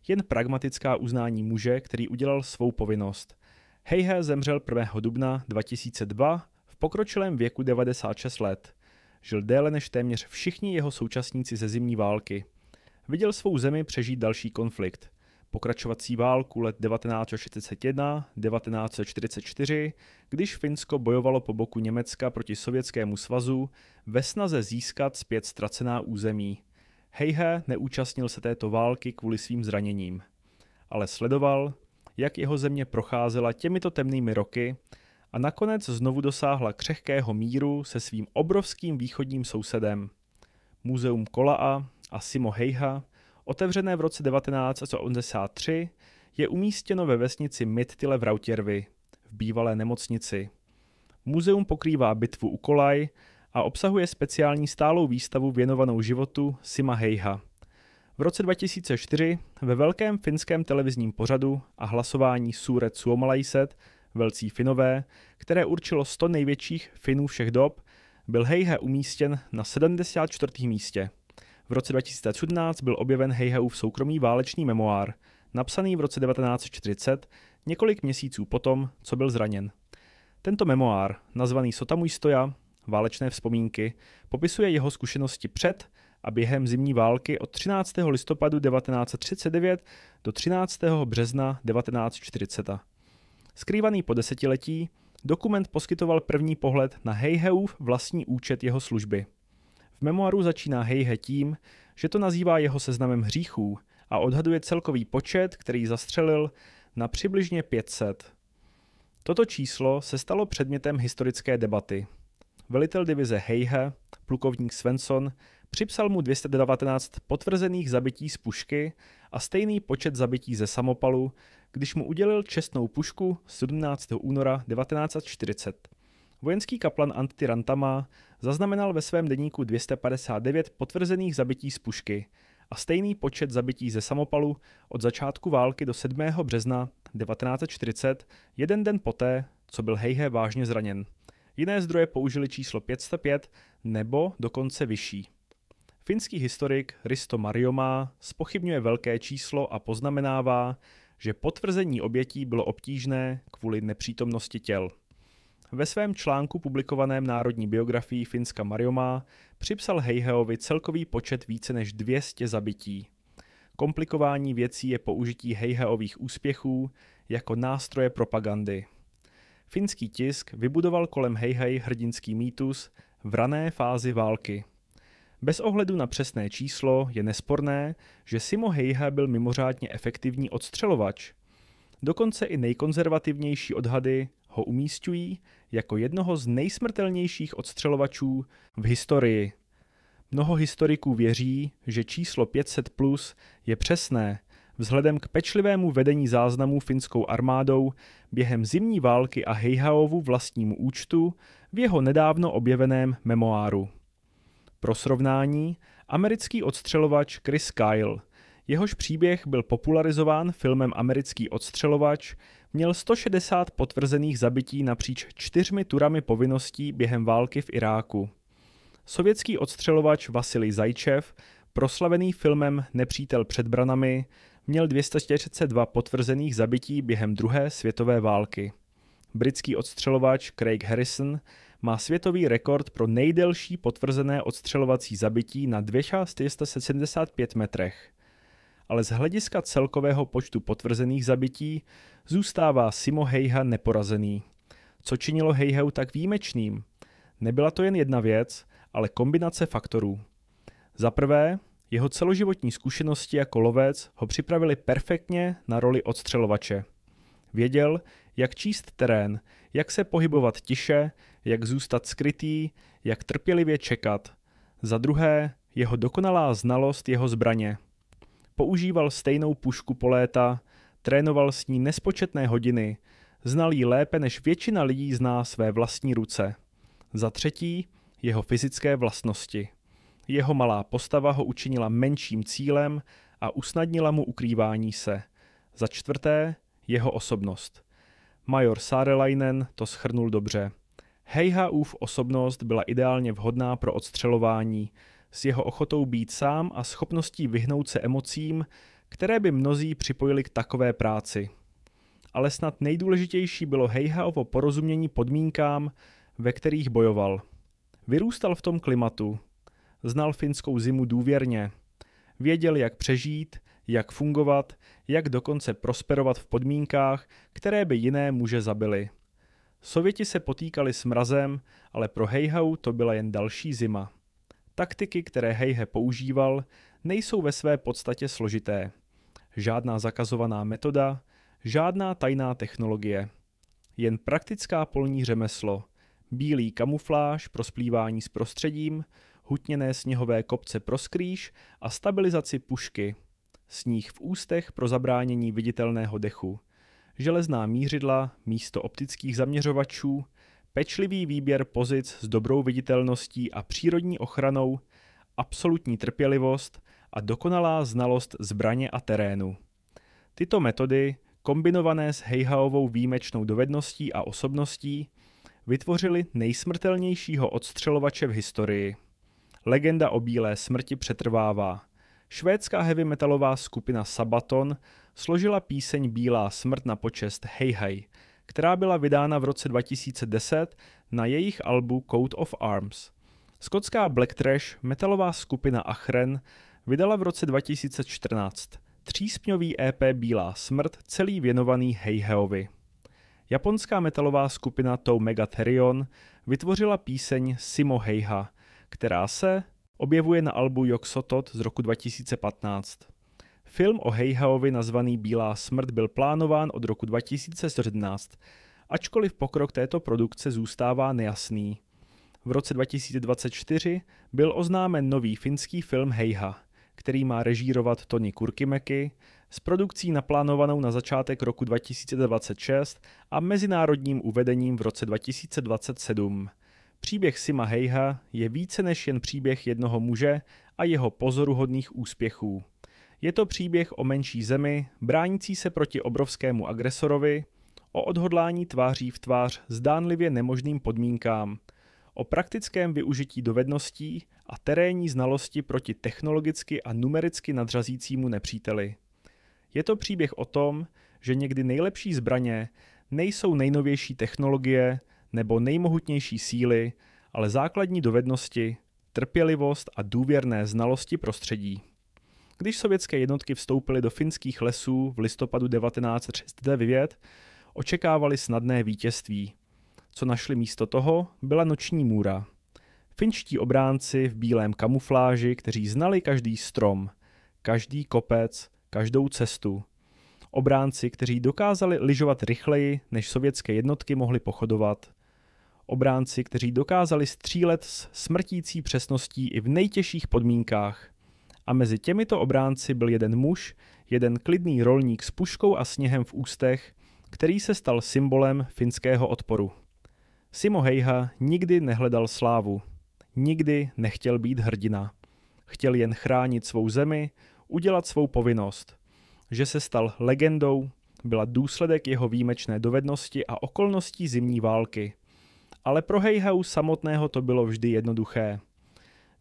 Jen pragmatická uznání muže, který udělal svou povinnost. Heihe zemřel 1. dubna 2002 v pokročilém věku 96 let. Žil déle než téměř všichni jeho současníci ze zimní války. Viděl svou zemi přežít další konflikt. Pokračovací válku let 1941-1944, když Finsko bojovalo po boku Německa proti Sovětskému svazu ve snaze získat zpět ztracená území. Heihe neúčastnil se této války kvůli svým zraněním, ale sledoval, jak jeho země procházela těmito temnými roky a nakonec znovu dosáhla křehkého míru se svým obrovským východním sousedem. Muzeum Kolaa a Simo Heiha, otevřené v roce 1983, je umístěno ve vesnici Mittila v Rautjärvi, v bývalé nemocnici. Muzeum pokrývá bitvu u Kolaj a obsahuje speciální stálou výstavu věnovanou životu Sima Heiha. V roce 2004 ve velkém finském televizním pořadu a hlasování Suuret suomalaiset, Velcí Finové, které určilo 100 největších Finů všech dob, byl Heihe umístěn na 74. místě. V roce 2017 byl objeven Heiheův soukromý válečný memoár, napsaný v roce 1940, několik měsíců potom, co byl zraněn. Tento memoár, nazvaný Sotamuistoja, válečné vzpomínky, popisuje jeho zkušenosti před a během zimní války od 13. listopadu 1939 do 13. března 1940. Skrývaný po desetiletí, dokument poskytoval první pohled na Heiheův vlastní účet jeho služby. V memoáru začíná Heihe tím, že to nazývá jeho seznamem hříchů a odhaduje celkový počet, který zastřelil, na přibližně 500. Toto číslo se stalo předmětem historické debaty. Velitel divize Heihe, plukovník Svensson, připsal mu 219 potvrzených zabití z pušky a stejný počet zabití ze samopalu, když mu udělil čestnou pušku 17. února 1940. Vojenský kaplan Antti Rantamaa zaznamenal ve svém deníku 259 potvrzených zabití z pušky a stejný počet zabití ze samopalu od začátku války do 7. března 1940, jeden den poté, co byl Heihe vážně zraněn. Jiné zdroje použili číslo 505 nebo dokonce vyšší. Finský historik Risto Marjomaa zpochybňuje velké číslo a poznamenává, že potvrzení obětí bylo obtížné kvůli nepřítomnosti těl. Ve svém článku publikovaném národní biografii Finska Marjomaa připsal Heiheovi celkový počet více než 200 zabití. Komplikování věcí je použití Heiheových úspěchů jako nástroje propagandy. Finský tisk vybudoval kolem Heihei hrdinský mýtus v rané fázi války. Bez ohledu na přesné číslo je nesporné, že Simo Heiha byl mimořádně efektivní odstřelovač. Dokonce i nejkonzervativnější odhady ho umísťují jako jednoho z nejsmrtelnějších odstřelovačů v historii. Mnoho historiků věří, že číslo 500+ je přesné, vzhledem k pečlivému vedení záznamů finskou armádou během zimní války a Heihaovu vlastnímu účtu v jeho nedávno objeveném memoáru. Pro srovnání, americký odstřelovač Chris Kyle, jehož příběh byl popularizován filmem Americký odstřelovač, měl 160 potvrzených zabití napříč 4 turami povinností během války v Iráku. Sovětský odstřelovač Vasilij Zajčev, proslavený filmem Nepřítel před branami, měl 242 potvrzených zabití během druhé světové války. Britský odstřelovač Craig Harrison má světový rekord pro nejdelší potvrzené odstřelovací zabití na 275 metrech. Ale z hlediska celkového počtu potvrzených zabití zůstává Simo Heiha neporazený. Co činilo Heiheu tak výjimečným? Nebyla to jen jedna věc, ale kombinace faktorů. Za prvé, jeho celoživotní zkušenosti jako lovec ho připravili perfektně na roli odstřelovače. Věděl, jak číst terén, jak se pohybovat tiše, jak zůstat skrytý, jak trpělivě čekat. Za druhé, jeho dokonalá znalost jeho zbraně. Používal stejnou pušku po léta, trénoval s ní nespočetné hodiny, znal ji lépe než většina lidí zná své vlastní ruce. Za třetí, jeho fyzické vlastnosti. Jeho malá postava ho učinila menším cílem a usnadnila mu ukrývání se. Za čtvrté, jeho osobnost. Major Saarelainen to shrnul dobře. Heihaův osobnost byla ideálně vhodná pro odstřelování, s jeho ochotou být sám a schopností vyhnout se emocím, které by mnozí připojili k takové práci. Ale snad nejdůležitější bylo Heihaovo porozumění podmínkám, ve kterých bojoval. Vyrůstal v tom klimatu, znal finskou zimu důvěrně, věděl, jak přežít, jak fungovat, jak dokonce prosperovat v podmínkách, které by jiné muže zabily. Sověti se potýkali s mrazem, ale pro Heihau to byla jen další zima. Taktiky, které Heihe používal, nejsou ve své podstatě složité. Žádná zakazovaná metoda, žádná tajná technologie. Jen praktická polní řemeslo, bílý kamufláž pro splývání s prostředím, hutněné sněhové kopce pro skrýš a stabilizaci pušky, sníh v ústech pro zabránění viditelného dechu, železná mířidla místo optických zaměřovačů, pečlivý výběr pozic s dobrou viditelností a přírodní ochranou, absolutní trpělivost a dokonalá znalost zbraně a terénu. Tyto metody, kombinované s Heihaovou výjimečnou dovedností a osobností, vytvořily nejsmrtelnějšího odstřelovače v historii. Legenda o bílé smrti přetrvává. Švédská heavy metalová skupina Sabaton složila píseň Bílá smrt na počest Heihei, která byla vydána v roce 2010 na jejich albu Coat of Arms. Skotská black trash metalová skupina Achren vydala v roce 2014 třísměvý EP Bílá smrt, celý věnovaný Heihaovi. Japonská metalová skupina Tou Megatherion vytvořila píseň Simo Heiha, která se objevuje na albu Yog-Sothoth z roku 2015. Film o Heihaovi nazvaný Bílá smrt byl plánován od roku 2017, ačkoliv pokrok této produkce zůstává nejasný. V roce 2024 byl oznámen nový finský film Heiha, který má režírovat Toni Kurkimäki, s produkcí naplánovanou na začátek roku 2026 a mezinárodním uvedením v roce 2027. Příběh Sima Heiha je více než jen příběh jednoho muže a jeho pozoruhodných úspěchů. Je to příběh o menší zemi, bránící se proti obrovskému agresorovi, o odhodlání tváří v tvář zdánlivě nemožným podmínkám, o praktickém využití dovedností a terénní znalosti proti technologicky a numericky nadřazícímu nepříteli. Je to příběh o tom, že někdy nejlepší zbraně nejsou nejnovější technologie nebo nejmohutnější síly, ale základní dovednosti, trpělivost a důvěrné znalosti prostředí. Když sovětské jednotky vstoupily do finských lesů v listopadu 1939, očekávali snadné vítězství. Co našli místo toho, byla noční můra. Finští obránci v bílém kamufláži, kteří znali každý strom, každý kopec, každou cestu. Obránci, kteří dokázali lyžovat rychleji, než sovětské jednotky mohly pochodovat. Obránci, kteří dokázali střílet s smrtící přesností i v nejtěžších podmínkách. A mezi těmito obránci byl jeden muž, jeden klidný rolník s puškou a sněhem v ústech, který se stal symbolem finského odporu. Simo Heiha nikdy nehledal slávu. Nikdy nechtěl být hrdina. Chtěl jen chránit svou zemi, udělat svou povinnost. Že se stal legendou, byla důsledek jeho výjimečné dovednosti a okolností zimní války. Ale pro Heihau samotného to bylo vždy jednoduché.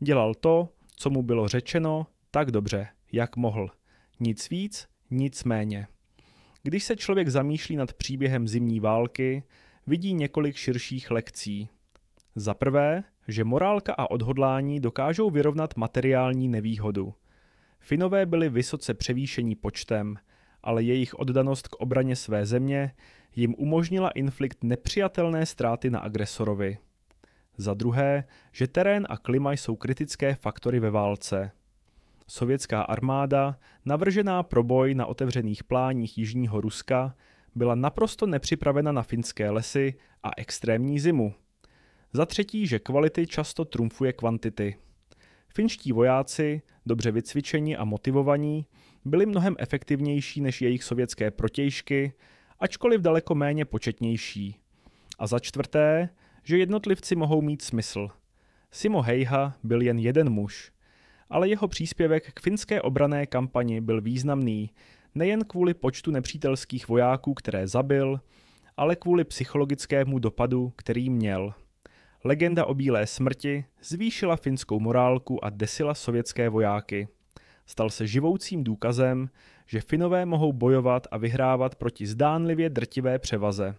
Dělal to, co mu bylo řečeno, tak dobře, jak mohl. Nic víc, nic méně. Když se člověk zamýšlí nad příběhem zimní války, vidí několik širších lekcí. Za prvé, že morálka a odhodlání dokážou vyrovnat materiální nevýhodu. Finové byli vysoce převýšení počtem, ale jejich oddanost k obraně své země jim umožnila inflikt nepřijatelné ztráty na agresorovi. Za druhé, že terén a klima jsou kritické faktory ve válce. Sovětská armáda, navržená pro boj na otevřených pláních jižního Ruska, byla naprosto nepřipravena na finské lesy a extrémní zimu. Za třetí, že kvality často trumfuje kvantity. Finští vojáci, dobře vycvičení a motivovaní, byli mnohem efektivnější než jejich sovětské protějšky, ačkoliv daleko méně početnější. A za čtvrté, že jednotlivci mohou mít smysl. Simo Heiha byl jen jeden muž, ale jeho příspěvek k finské obranné kampani byl významný nejen kvůli počtu nepřítelských vojáků, které zabil, ale kvůli psychologickému dopadu, který měl. Legenda o Bílé smrti zvýšila finskou morálku a desila sovětské vojáky. Stal se živoucím důkazem, že Finové mohou bojovat a vyhrávat proti zdánlivě drtivé převaze.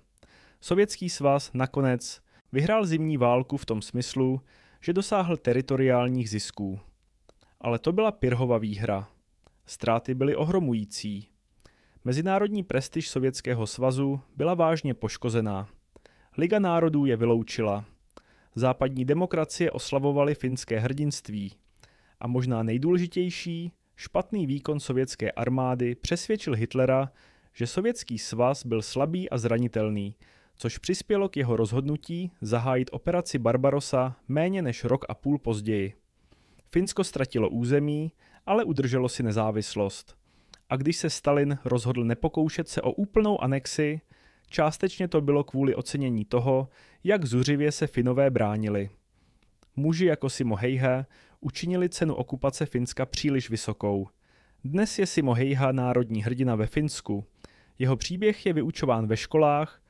Sovětský svaz nakonec vyhrál zimní válku v tom smyslu, že dosáhl teritoriálních zisků. Ale to byla Pirhova výhra. Ztráty byly ohromující. Mezinárodní prestiž Sovětského svazu byla vážně poškozená. Liga národů je vyloučila. Západní demokracie oslavovaly finské hrdinství. A možná nejdůležitější, špatný výkon sovětské armády přesvědčil Hitlera, že Sovětský svaz byl slabý a zranitelný, což přispělo k jeho rozhodnutí zahájit operaci Barbarossa méně než rok a půl později. Finsko ztratilo území, ale udrželo si nezávislost. A když se Stalin rozhodl nepokoušet se o úplnou anexi, částečně to bylo kvůli ocenění toho, jak zuřivě se Finové bránili. Muži jako Simo Heiha učinili cenu okupace Finska příliš vysokou. Dnes je Simo Heiha národní hrdina ve Finsku. Jeho příběh je vyučován ve školách,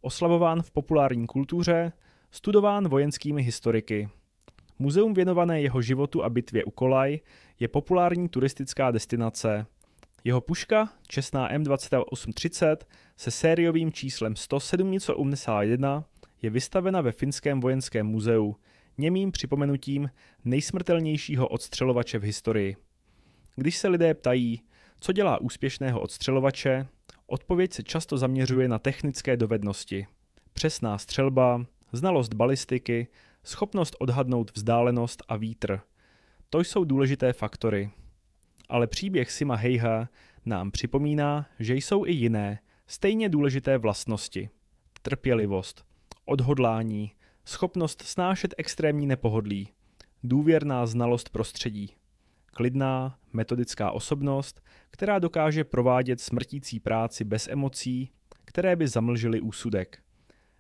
oslavován v populární kultuře, studován vojenskými historiky. Muzeum věnované jeho životu a bitvě u Kolaj je populární turistická destinace. Jeho puška, čestná M2830 se sériovým číslem 107,1 je vystavena ve Finském vojenském muzeu, němým připomenutím nejsmrtelnějšího odstřelovače v historii. Když se lidé ptají, co dělá úspěšného odstřelovače, odpověď se často zaměřuje na technické dovednosti. Přesná střelba, znalost balistiky, schopnost odhadnout vzdálenost a vítr. To jsou důležité faktory. Ale příběh Sima Heiha nám připomíná, že jsou i jiné, stejně důležité vlastnosti. Trpělivost, odhodlání, schopnost snášet extrémní nepohodlí, důvěrná znalost prostředí, klidná, metodická osobnost, která dokáže provádět smrtící práci bez emocí, které by zamlžily úsudek.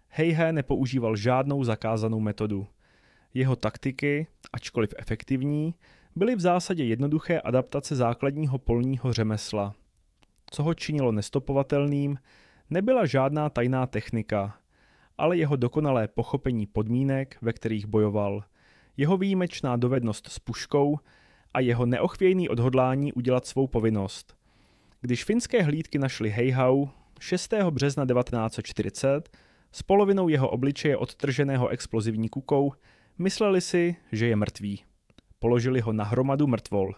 Heiha nepoužíval žádnou zakázanou metodu. Jeho taktiky, ačkoliv efektivní, byly v zásadě jednoduché adaptace základního polního řemesla. Co ho činilo nestopovatelným, nebyla žádná tajná technika, ale jeho dokonalé pochopení podmínek, ve kterých bojoval, jeho výjimečná dovednost s puškou a jeho neochvějný odhodlání udělat svou povinnost. Když finské hlídky našly Heihau 6. března 1940 s polovinou jeho obličeje odtrženého explozivní kukou, mysleli si, že je mrtvý. Položili ho na hromadu mrtvol.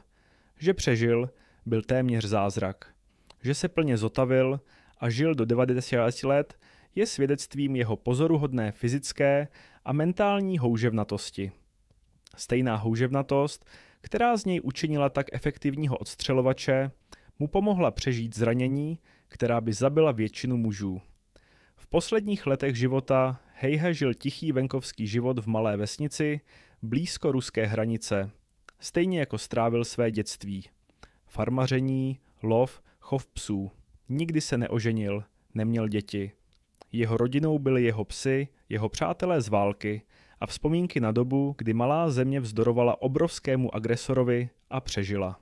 Že přežil, byl téměř zázrak. Že se plně zotavil a žil do 90 let, je svědectvím jeho pozoruhodné fyzické a mentální houževnatosti. Stejná houževnatost, která z něj učinila tak efektivního odstřelovače, mu pomohla přežít zranění, která by zabila většinu mužů. V posledních letech života Heiha žil tichý venkovský život v malé vesnici, blízko ruské hranice, stejně jako strávil své dětství. Farmaření, lov, chov psů. Nikdy se neoženil, neměl děti. Jeho rodinou byli jeho psy, jeho přátelé z války a vzpomínky na dobu, kdy malá země vzdorovala obrovskému agresorovi a přežila.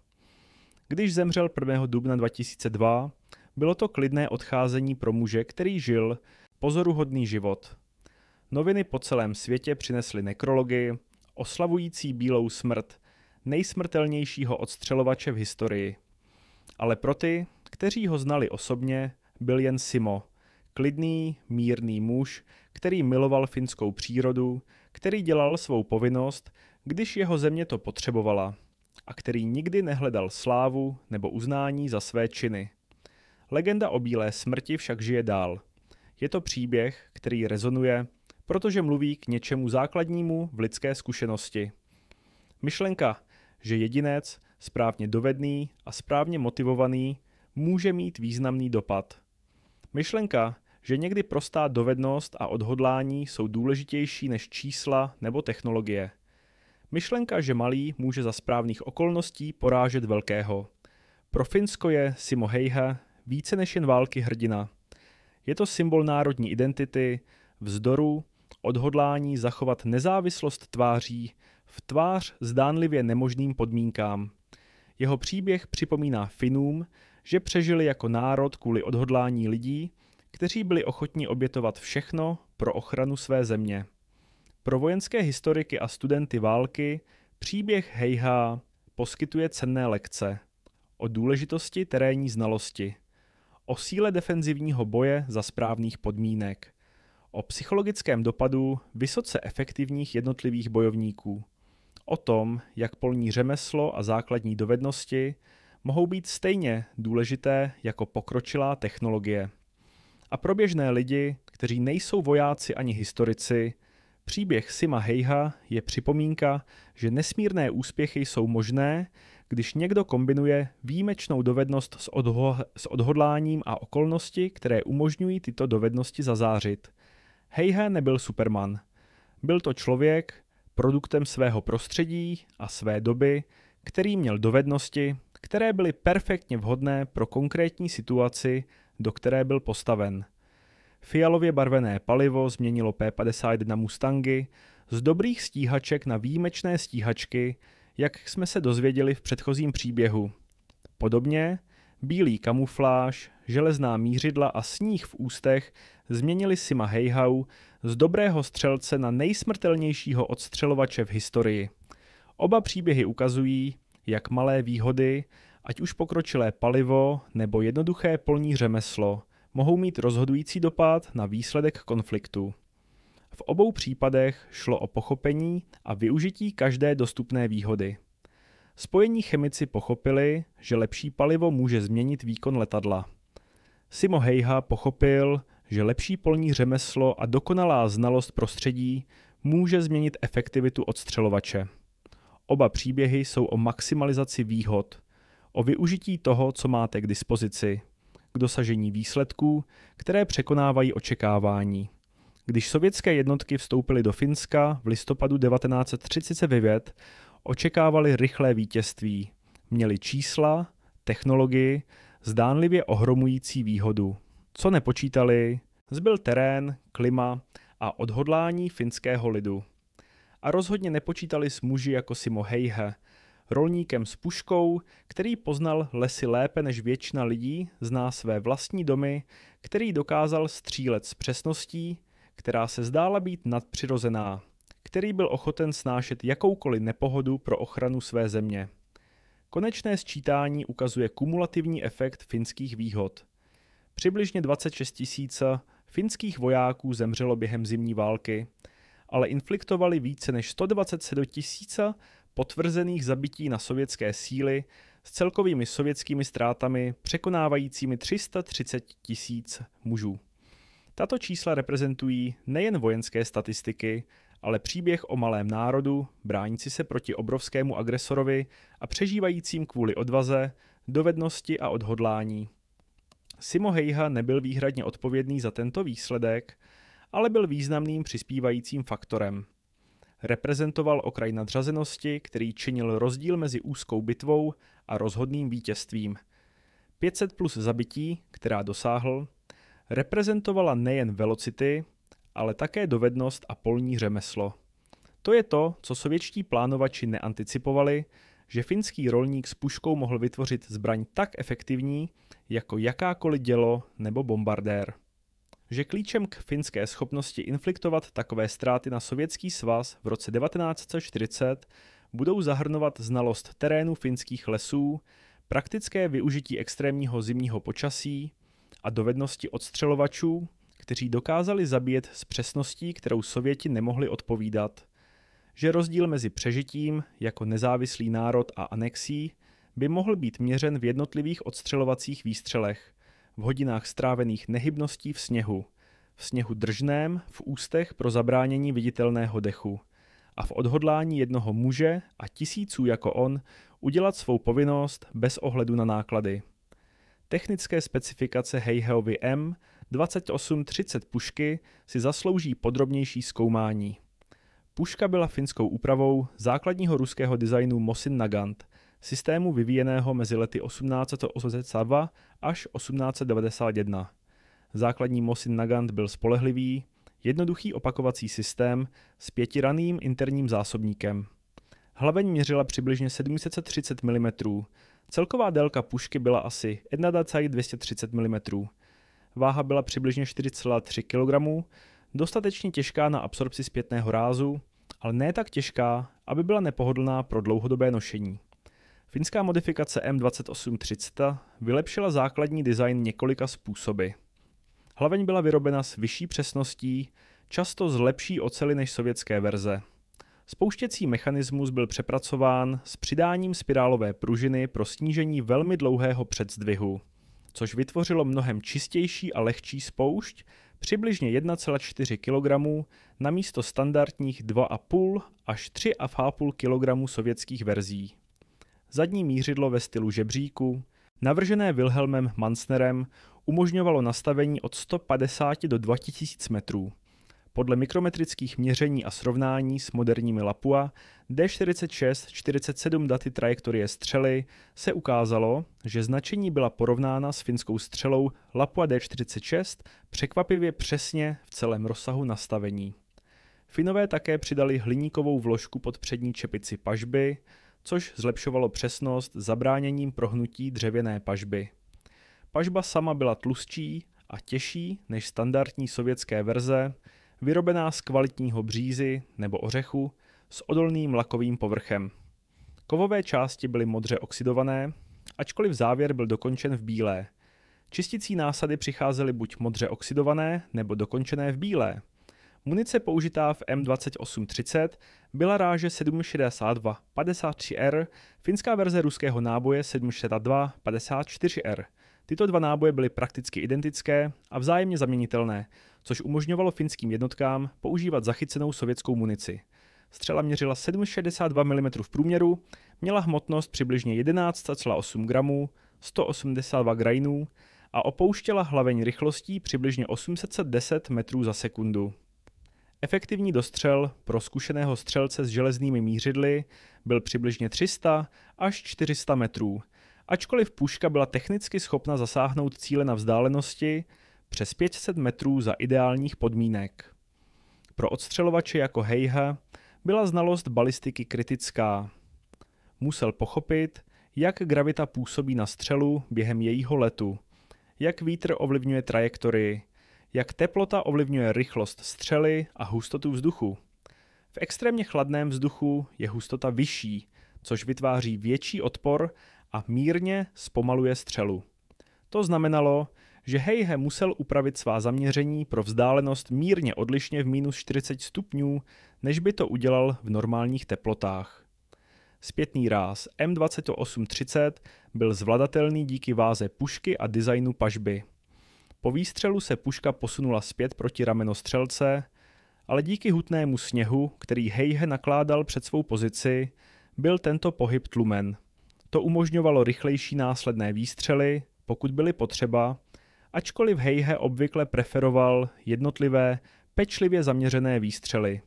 Když zemřel 1. dubna 2002, bylo to klidné odcházení pro muže, který žil pozoruhodný život. Noviny po celém světě přinesly nekrology, oslavující bílou smrt, nejsmrtelnějšího odstřelovače v historii. Ale pro ty, kteří ho znali osobně, byl jen Simo, klidný, mírný muž, který miloval finskou přírodu, který dělal svou povinnost, když jeho země to potřebovala, a který nikdy nehledal slávu nebo uznání za své činy. Legenda o Bílé smrti však žije dál. Je to příběh, který rezonuje, protože mluví k něčemu základnímu v lidské zkušenosti. Myšlenka, že jedinec, správně dovedný a správně motivovaný, může mít významný dopad. Myšlenka, že někdy prostá dovednost a odhodlání jsou důležitější než čísla nebo technologie. Myšlenka, že malý může za správných okolností porážet velkého. Pro Finsko je Simo Häyhä více než jen války hrdina. Je to symbol národní identity, vzdoru, odhodlání zachovat nezávislost tváří v tvář zdánlivě nemožným podmínkám. Jeho příběh připomíná Finům, že přežili jako národ kvůli odhodlání lidí, kteří byli ochotní obětovat všechno pro ochranu své země. Pro vojenské historiky a studenty války příběh Häyhä poskytuje cenné lekce o důležitosti terénní znalosti, o síle defenzivního boje za správných podmínek, o psychologickém dopadu vysoce efektivních jednotlivých bojovníků, o tom, jak polní řemeslo a základní dovednosti mohou být stejně důležité jako pokročilá technologie. A pro běžné lidi, kteří nejsou vojáci ani historici, příběh Sima Häyhä je připomínka, že nesmírné úspěchy jsou možné, když někdo kombinuje výjimečnou dovednost s odhodláním a okolnosti, které umožňují tyto dovednosti zazářit. Häyhä nebyl Superman. Byl to člověk, produktem svého prostředí a své doby, který měl dovednosti, které byly perfektně vhodné pro konkrétní situaci, do které byl postaven. Fialově barvené palivo změnilo P-51 Mustangy z dobrých stíhaček na výjimečné stíhačky, jak jsme se dozvěděli v předchozím příběhu. Podobně bílý kamufláž, železná mířidla a sníh v ústech změnili Sima Häyhäu z dobrého střelce na nejsmrtelnějšího odstřelovače v historii. Oba příběhy ukazují, jak malé výhody, ať už pokročilé palivo nebo jednoduché polní řemeslo, mohou mít rozhodující dopad na výsledek konfliktu. V obou případech šlo o pochopení a využití každé dostupné výhody. Spojení chemici pochopili, že lepší palivo může změnit výkon letadla. Simo Häyhä pochopil, že lepší polní řemeslo a dokonalá znalost prostředí může změnit efektivitu odstřelovače. Oba příběhy jsou o maximalizaci výhod, o využití toho, co máte k dispozici, k dosažení výsledků, které překonávají očekávání. Když sovětské jednotky vstoupily do Finska v listopadu 1939, očekávali rychlé vítězství. Měli čísla, technologii, zdánlivě ohromující výhodu. Co nepočítali, zbyl terén, klima a odhodlání finského lidu. A rozhodně nepočítali s muži jako Simo Häyhä, rolníkem s puškou, který poznal lesy lépe než většina lidí, zná své vlastní domy, který dokázal střílet s přesností, která se zdála být nadpřirozená, který byl ochoten snášet jakoukoliv nepohodu pro ochranu své země. Konečné sčítání ukazuje kumulativní efekt finských výhod. Přibližně 26 000 finských vojáků zemřelo během zimní války, ale infliktovali více než 127 000 potvrzených zabití na sovětské síly s celkovými sovětskými ztrátami překonávajícími 330 000 mužů. Tato čísla reprezentují nejen vojenské statistiky, ale příběh o malém národu, bránící se proti obrovskému agresorovi a přežívajícím kvůli odvaze, dovednosti a odhodlání. Simo Häyhä nebyl výhradně odpovědný za tento výsledek, ale byl významným přispívajícím faktorem. Reprezentoval okraj nadřazenosti, který činil rozdíl mezi úzkou bitvou a rozhodným vítězstvím. 500 plus zabití, která dosáhl, reprezentovala nejen velocity, ale také dovednost a polní řemeslo. To je to, co sovětští plánovači neanticipovali, že finský rolník s puškou mohl vytvořit zbraň tak efektivní, jako jakákoliv dělo nebo bombardér. Že klíčem k finské schopnosti infliktovat takové ztráty na Sovětský svaz v roce 1940 budou zahrnovat znalost terénu finských lesů, praktické využití extrémního zimního počasí a dovednosti odstřelovačů, kteří dokázali zabíjet s přesností, kterou Sověti nemohli odpovídat. Že rozdíl mezi přežitím jako nezávislý národ a anexí by mohl být měřen v jednotlivých odstřelovacích výstřelech, v hodinách strávených nehybností v sněhu, v sněhu držném, v ústech pro zabránění viditelného dechu a v odhodlání jednoho muže a tisíců jako on udělat svou povinnost bez ohledu na náklady. Technické specifikace Heiheovy M2830 pušky si zaslouží podrobnější zkoumání. Puška byla finskou úpravou základního ruského designu Mosin Nagant, systému vyvíjeného mezi lety 1882 až 1891. Základní Mosin Nagant byl spolehlivý, jednoduchý opakovací systém s 5ranným interním zásobníkem. Hlaveň měřila přibližně 730 mm. Celková délka pušky byla asi 1,230 mm. Váha byla přibližně 4,3 kg, dostatečně těžká na absorpci zpětného rázu, ale ne tak těžká, aby byla nepohodlná pro dlouhodobé nošení. Finská modifikace M2830 vylepšila základní design několika způsoby. Hlaveň byla vyrobena s vyšší přesností, často z lepší oceli než sovětské verze. Spouštěcí mechanismus byl přepracován s přidáním spirálové pružiny pro snížení velmi dlouhého předzdvihu, což vytvořilo mnohem čistější a lehčí spoušť, přibližně 1,4 kg na místo standardních 2,5 až 3,5 kg sovětských verzí. Zadní mířidlo ve stylu žebříku, navržené Wilhelmem Mansnerem, umožňovalo nastavení od 150 do 2000 metrů. Podle mikrometrických měření a srovnání s moderními Lapua D46-47 daty trajektorie střely se ukázalo, že značení byla porovnána s finskou střelou Lapua D46 překvapivě přesně v celém rozsahu nastavení. Finové také přidali hliníkovou vložku pod přední čepici pažby, což zlepšovalo přesnost zabráněním prohnutí dřevěné pažby. Pažba sama byla tlustší a těžší než standardní sovětské verze, vyrobená z kvalitního břízy nebo ořechu s odolným lakovým povrchem. Kovové části byly modře oxidované, ačkoliv závěr byl dokončen v bílé. Čisticí násady přicházely buď modře oxidované nebo dokončené v bílé. Munice použitá v M2830 byla ráže 7,62 53R, finská verze ruského náboje 7,62 54R. Tyto dva náboje byly prakticky identické a vzájemně zaměnitelné, což umožňovalo finským jednotkám používat zachycenou sovětskou munici. Střela měřila 7,62 mm v průměru, měla hmotnost přibližně 11,8 gramů, 182 grainů a opouštěla hlaveň rychlostí přibližně 810 metrů za sekundu. Efektivní dostřel pro zkušeného střelce s železnými mířidly byl přibližně 300 až 400 metrů, ačkoliv puška byla technicky schopna zasáhnout cíle na vzdálenosti přes 500 metrů za ideálních podmínek. Pro odstřelovače jako Heihe byla znalost balistiky kritická. Musel pochopit, jak gravita působí na střelu během jejího letu, jak vítr ovlivňuje trajektorii, jak teplota ovlivňuje rychlost střely a hustotu vzduchu. V extrémně chladném vzduchu je hustota vyšší, což vytváří větší odpor a mírně zpomaluje střelu. To znamenalo, že Heihe musel upravit svá zaměření pro vzdálenost mírně odlišně v minus 40 stupňů, než by to udělal v normálních teplotách. Zpětný ráz M2830 byl zvladatelný díky váze pušky a designu pažby. Po výstřelu se puška posunula zpět proti rameno střelce, ale díky hutnému sněhu, který Heihe nakládal před svou pozici, byl tento pohyb tlumen. To umožňovalo rychlejší následné výstřely, pokud byly potřeba, ačkoliv Heihe obvykle preferoval jednotlivé, pečlivě zaměřené výstřely.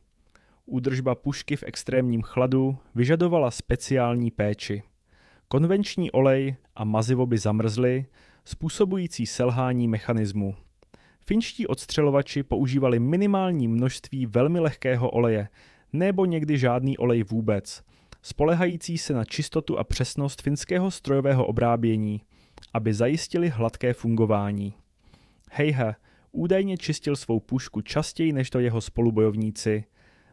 Údržba pušky v extrémním chladu vyžadovala speciální péči. Konvenční olej a mazivo by zamrzly, způsobující selhání mechanismu. Finští odstřelovači používali minimální množství velmi lehkého oleje, nebo někdy žádný olej vůbec, spolehající se na čistotu a přesnost finského strojového obrábění, aby zajistili hladké fungování. Heihe údajně čistil svou pušku častěji než to jeho spolubojovníci,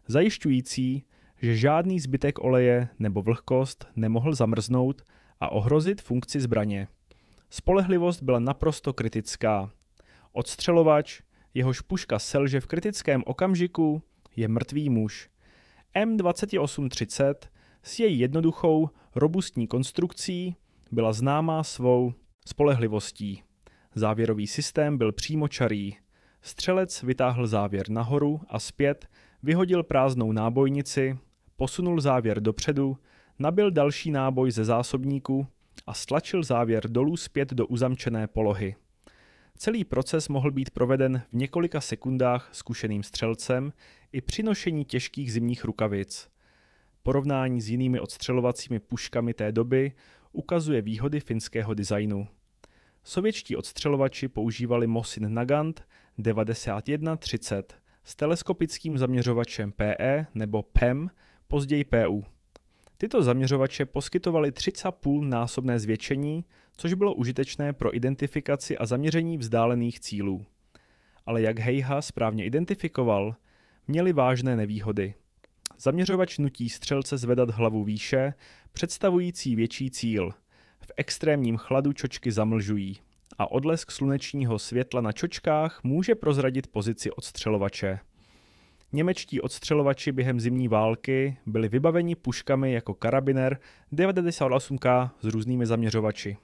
zajišťující, že žádný zbytek oleje nebo vlhkost nemohl zamrznout a ohrozit funkci zbraně. Spolehlivost byla naprosto kritická. Odstřelovač, jehož puška selže v kritickém okamžiku, je mrtvý muž. M2830 s její jednoduchou, robustní konstrukcí byla známá svou spolehlivostí. Závěrový systém byl přímočarý. Střelec vytáhl závěr nahoru a zpět, vyhodil prázdnou nábojnici, posunul závěr dopředu, nabil další náboj ze zásobníku a stlačil závěr dolů zpět do uzamčené polohy. Celý proces mohl být proveden v několika sekundách zkušeným střelcem i při nošení těžkých zimních rukavic. Porovnání s jinými odstřelovacími puškami té doby ukazuje výhody finského designu. Sovětští odstřelovači používali Mosin Nagant 9130 s teleskopickým zaměřovačem PE nebo PEM, později PU. Tyto zaměřovače poskytovaly 3,5 násobné zvětšení, což bylo užitečné pro identifikaci a zaměření vzdálených cílů. Ale jak Heiha správně identifikoval, měly vážné nevýhody. Zaměřovač nutí střelce zvedat hlavu výše, představující větší cíl. V extrémním chladu čočky zamlžují a odlesk slunečního světla na čočkách může prozradit pozici odstřelovače. Němečtí odstřelovači během zimní války byli vybaveni puškami jako karabiner 98K s různými zaměřovači.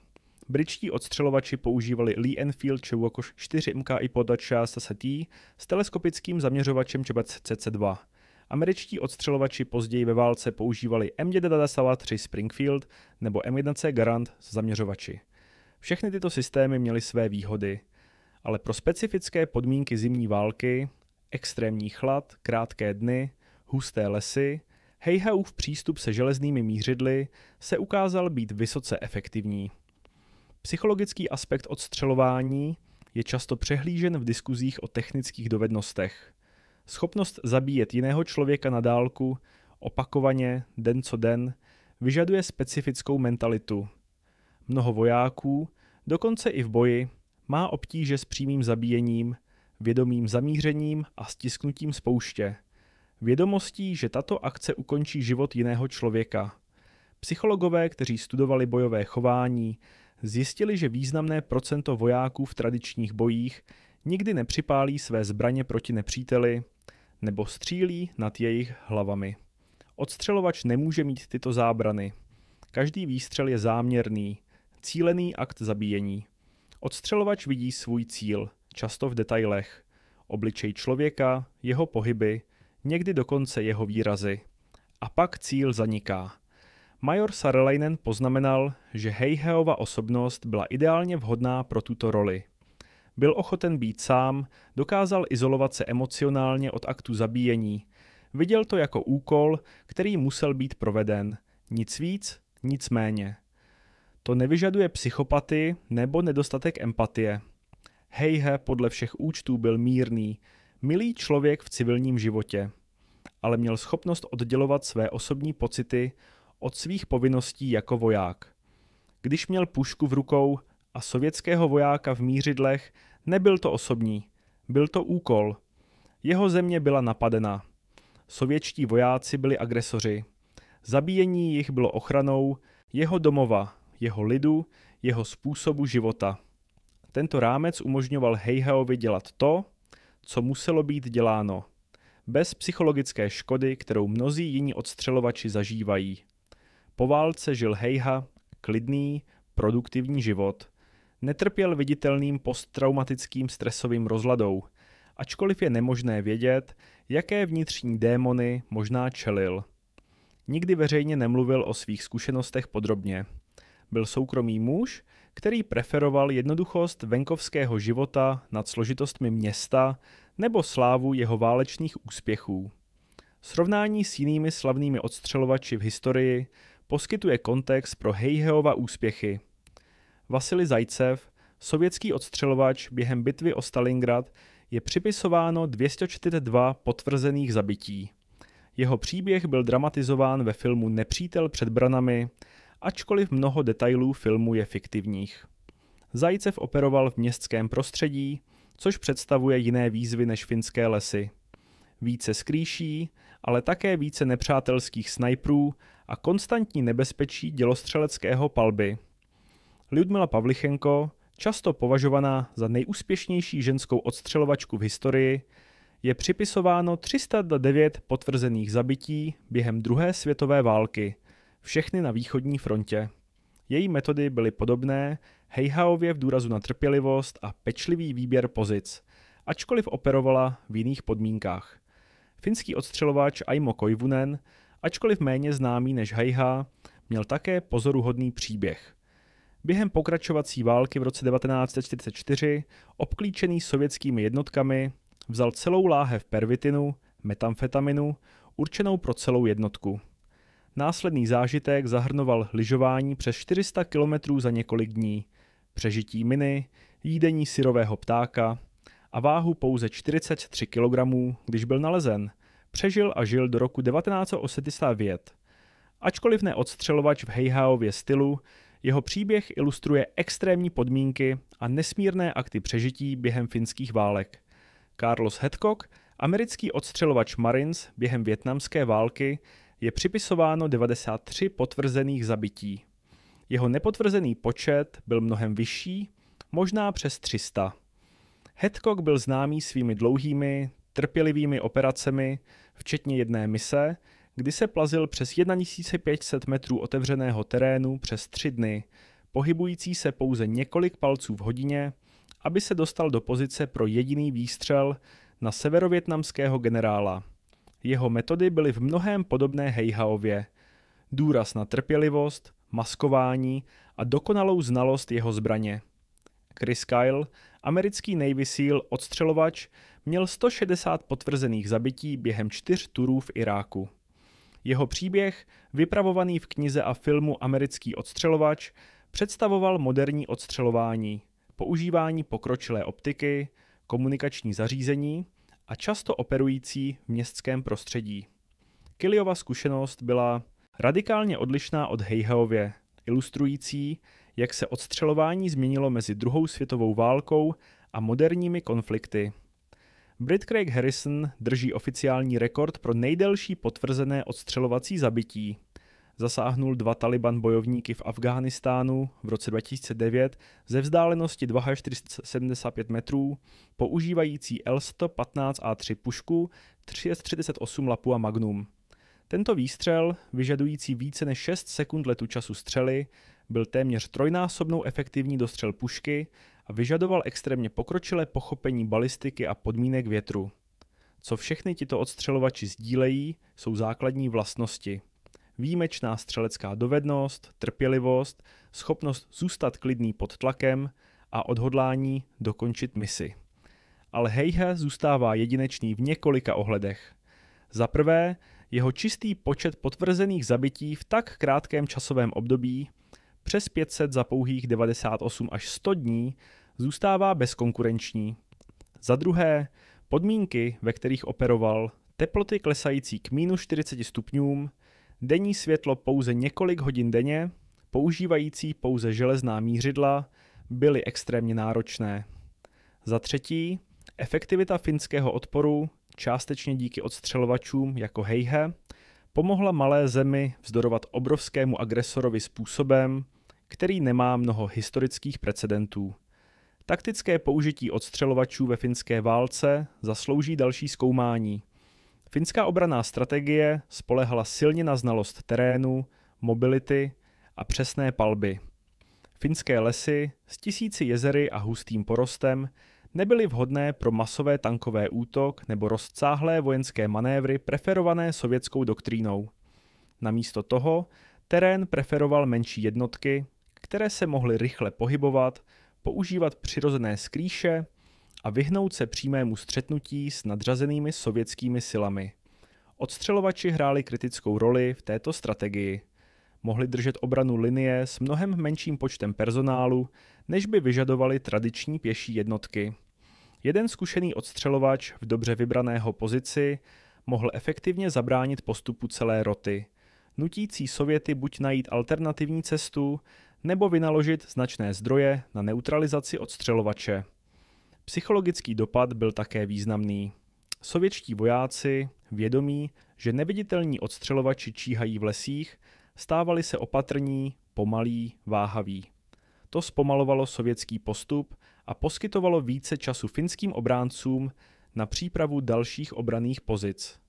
Britští odstřelovači používali Lee Enfield Chevauche 4MK i Podača Sasatý s teleskopickým zaměřovačem CC2. Američtí odstřelovači později ve válce používali M93 Springfield nebo M1C Garand s zaměřovači. Všechny tyto systémy měly své výhody, ale pro specifické podmínky zimní války, extrémní chlad, krátké dny, husté lesy, Heihaův přístup se železnými mířidly se ukázal být vysoce efektivní. Psychologický aspekt odstřelování je často přehlížen v diskuzích o technických dovednostech. Schopnost zabíjet jiného člověka na dálku, opakovaně, den co den, vyžaduje specifickou mentalitu. Mnoho vojáků, dokonce i v boji, má obtíže s přímým zabíjením, vědomým zamířením a stisknutím spouště. Vědomostí, že tato akce ukončí život jiného člověka. Psychologové, kteří studovali bojové chování, zjistili, že významné procento vojáků v tradičních bojích nikdy nepřipálí své zbraně proti nepříteli nebo střílí nad jejich hlavami. Odstřelovač nemůže mít tyto zábrany. Každý výstřel je záměrný, cílený akt zabíjení. Odstřelovač vidí svůj cíl, často v detailech. Obličej člověka, jeho pohyby, někdy dokonce jeho výrazy. A pak cíl zaniká. Major Sarelainen poznamenal, že Heihaova osobnost byla ideálně vhodná pro tuto roli. Byl ochoten být sám, dokázal izolovat se emocionálně od aktu zabíjení. Viděl to jako úkol, který musel být proveden. Nic víc, nic méně. To nevyžaduje psychopatii nebo nedostatek empatie. Heiha podle všech účtů byl mírný, milý člověk v civilním životě, ale měl schopnost oddělovat své osobní pocity od svých povinností jako voják. Když měl pušku v rukou a sovětského vojáka v mířidlech, nebyl to osobní, byl to úkol. Jeho země byla napadena. Sovětští vojáci byli agresoři. Zabíjení jich bylo ochranou jeho domova, jeho lidu, jeho způsobu života. Tento rámec umožňoval Heihaovi dělat to, co muselo být děláno, bez psychologické škody, kterou mnozí jiní odstřelovači zažívají. Po válce žil Heiha klidný, produktivní život. Netrpěl viditelným posttraumatickým stresovým rozladou, ačkoliv je nemožné vědět, jaké vnitřní démony možná čelil. Nikdy veřejně nemluvil o svých zkušenostech podrobně. Byl soukromý muž, který preferoval jednoduchost venkovského života nad složitostmi města nebo slávu jeho válečných úspěchů. Srovnání s jinými slavnými odstřelovači v historii poskytuje kontext pro Heihaova úspěchy. Vasili Zajcev, sovětský odstřelovač během bitvy o Stalingrad, je připisováno 242 potvrzených zabití. Jeho příběh byl dramatizován ve filmu Nepřítel před branami, ačkoliv mnoho detailů filmu je fiktivních. Zajcev operoval v městském prostředí, což představuje jiné výzvy než finské lesy. Více skrýší, ale také více nepřátelských snajprů a konstantní nebezpečí dělostřeleckého palby. Lyudmila Pavlichenko, často považovaná za nejúspěšnější ženskou odstřelovačku v historii, je připisováno 309 potvrzených zabití během druhé světové války, všechny na východní frontě. Její metody byly podobné Heihaově v důrazu na trpělivost a pečlivý výběr pozic, ačkoliv operovala v jiných podmínkách. Finský odstřelovač Aimo Koivunen, ačkoliv méně známý než Heiha, měl také pozoruhodný příběh. Během pokračovací války v roce 1944, obklíčený sovětskými jednotkami, vzal celou láhev pervitinu, metamfetaminu, určenou pro celou jednotku. Následný zážitek zahrnoval lyžování přes 400 km za několik dní, přežití miny, jídení syrového ptáka a váhu pouze 43 kg, když byl nalezen. Přežil a žil do roku 1989. Ačkoliv ne odstřelovač v Heihaově stylu, jeho příběh ilustruje extrémní podmínky a nesmírné akty přežití během finských válek. Carlos Hadcock, americký odstřelovač Marines během vietnamské války, je připisováno 93 potvrzených zabití. Jeho nepotvrzený počet byl mnohem vyšší, možná přes 300. Hadcock byl známý svými dlouhými, trpělivými operacemi, včetně jedné mise, kdy se plazil přes 1500 metrů otevřeného terénu přes 3 dny, pohybující se pouze několik palců v hodině, aby se dostal do pozice pro jediný výstřel na severovietnamského generála. Jeho metody byly v mnohém podobné Heihaově. Důraz na trpělivost, maskování a dokonalou znalost jeho zbraně. Chris Kyle, americký Navy SEAL odstřelovač, měl 160 potvrzených zabití během 4 turů v Iráku. Jeho příběh, vypravovaný v knize a filmu Americký odstřelovač, představoval moderní odstřelování, používání pokročilé optiky, komunikační zařízení a často operující v městském prostředí. Killiova zkušenost byla radikálně odlišná od Heihaově, ilustrující, jak se odstřelování změnilo mezi druhou světovou válkou a moderními konflikty. Brit Craig Harrison drží oficiální rekord pro nejdelší potvrzené odstřelovací zabití. Zasáhnul 2 Taliban bojovníky v Afghánistánu v roce 2009 ze vzdálenosti 2475 metrů, používající L115A3 pušku 338 Lapua Magnum. Tento výstřel, vyžadující více než 6 sekund letu času střely, byl téměř trojnásobnou efektivní dostřel pušky a vyžadoval extrémně pokročilé pochopení balistiky a podmínek větru. Co všechny tito odstřelovači sdílejí, jsou základní vlastnosti. Výjimečná střelecká dovednost, trpělivost, schopnost zůstat klidný pod tlakem a odhodlání dokončit misi. Ale Heiha zůstává jedinečný v několika ohledech. Za prvé, jeho čistý počet potvrzených zabití v tak krátkém časovém období, přes 500 za pouhých 98 až 100 dní, zůstává bezkonkurenční. Za druhé, podmínky, ve kterých operoval, teploty klesající k -40 stupňům, denní světlo pouze několik hodin denně, používající pouze železná mířidla, byly extrémně náročné. Za třetí, efektivita finského odporu, částečně díky odstřelovačům jako Heiha, pomohla malé zemi vzdorovat obrovskému agresorovi způsobem, který nemá mnoho historických precedentů. Taktické použití odstřelovačů ve finské válce zaslouží další zkoumání. Finská obranná strategie spoléhala silně na znalost terénu, mobility a přesné palby. Finské lesy s tisíci jezery a hustým porostem nebyly vhodné pro masové tankové útok nebo rozsáhlé vojenské manévry preferované sovětskou doktrínou. Namísto toho terén preferoval menší jednotky, které se mohly rychle pohybovat, používat přirozené skrýše a vyhnout se přímému střetnutí s nadřazenými sovětskými silami. Odstřelovači hráli kritickou roli v této strategii. Mohli držet obranu linie s mnohem menším počtem personálu, než by vyžadovaly tradiční pěší jednotky. Jeden zkušený odstřelovač v dobře vybraného pozici mohl efektivně zabránit postupu celé roty, nutící Sověty buď najít alternativní cestu, nebo vynaložit značné zdroje na neutralizaci odstřelovače. Psychologický dopad byl také významný. Sovětští vojáci, vědomí, že neviditelní odstřelovači číhají v lesích, stávali se opatrní, pomalí, váhaví. To zpomalovalo sovětský postup a poskytovalo více času finským obráncům na přípravu dalších obranných pozic.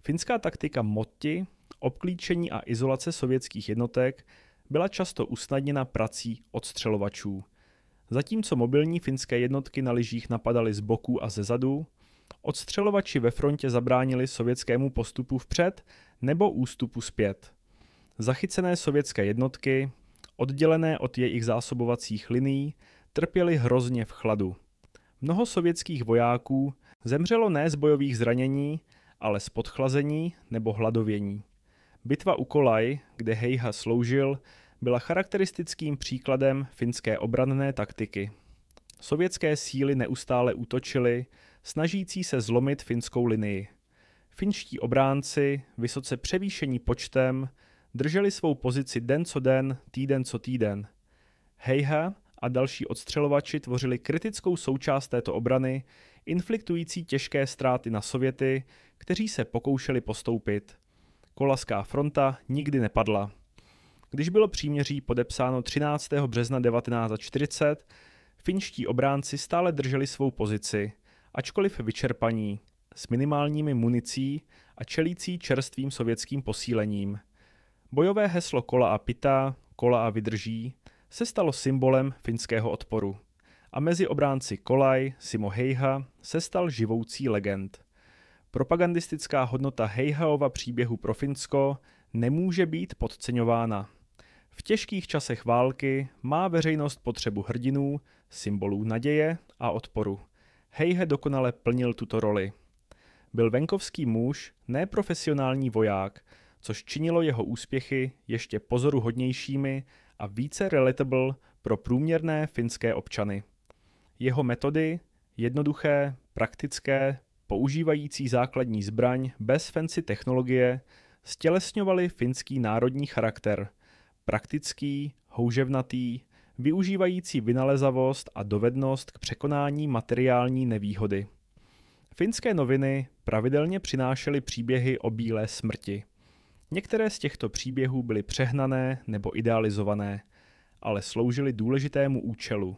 Finská taktika motti, obklíčení a izolace sovětských jednotek byla často usnadněna prací odstřelovačů. Zatímco mobilní finské jednotky na lyžích napadaly z boku a ze zadu, odstřelovači ve frontě zabránili sovětskému postupu vpřed nebo ústupu zpět. Zachycené sovětské jednotky, oddělené od jejich zásobovacích linií, trpěly hrozně v chladu. Mnoho sovětských vojáků zemřelo ne z bojových zranění, ale z podchlazení nebo hladovění. Bitva u Kolaj, kde Heiha sloužil, byla charakteristickým příkladem finské obranné taktiky. Sovětské síly neustále útočily, snažící se zlomit finskou linii. Finští obránci, vysoce převýšení počtem, drželi svou pozici den co den, týden co týden. Heiha a další odstřelovači tvořili kritickou součást této obrany, infliktující těžké ztráty na Sověty, kteří se pokoušeli postoupit. Kolaská fronta nikdy nepadla. Když bylo příměří podepsáno 13. března 1940, finští obránci stále drželi svou pozici, ačkoliv vyčerpaní, s minimálními municí a čelící čerstvým sovětským posílením. Bojové heslo Kola a pita, kola a vydrží, se stalo symbolem finského odporu. A mezi obránci Kolaj, Simo Heiha, se stal živoucí legend. Propagandistická hodnota Heihaova příběhu pro Finsko nemůže být podceňována. V těžkých časech války má veřejnost potřebu hrdinů, symbolů naděje a odporu. Heiha dokonale plnil tuto roli. Byl venkovský muž, ne profesionální voják, což činilo jeho úspěchy ještě pozoruhodnějšími a více relatable pro průměrné finské občany. Jeho metody, jednoduché, praktické, používající základní zbraň bez fancy technologie, stělesňovaly finský národní charakter, praktický, houževnatý, využívající vynalezavost a dovednost k překonání materiální nevýhody. Finské noviny pravidelně přinášely příběhy o bílé smrti. Některé z těchto příběhů byly přehnané nebo idealizované, ale sloužily důležitému účelu.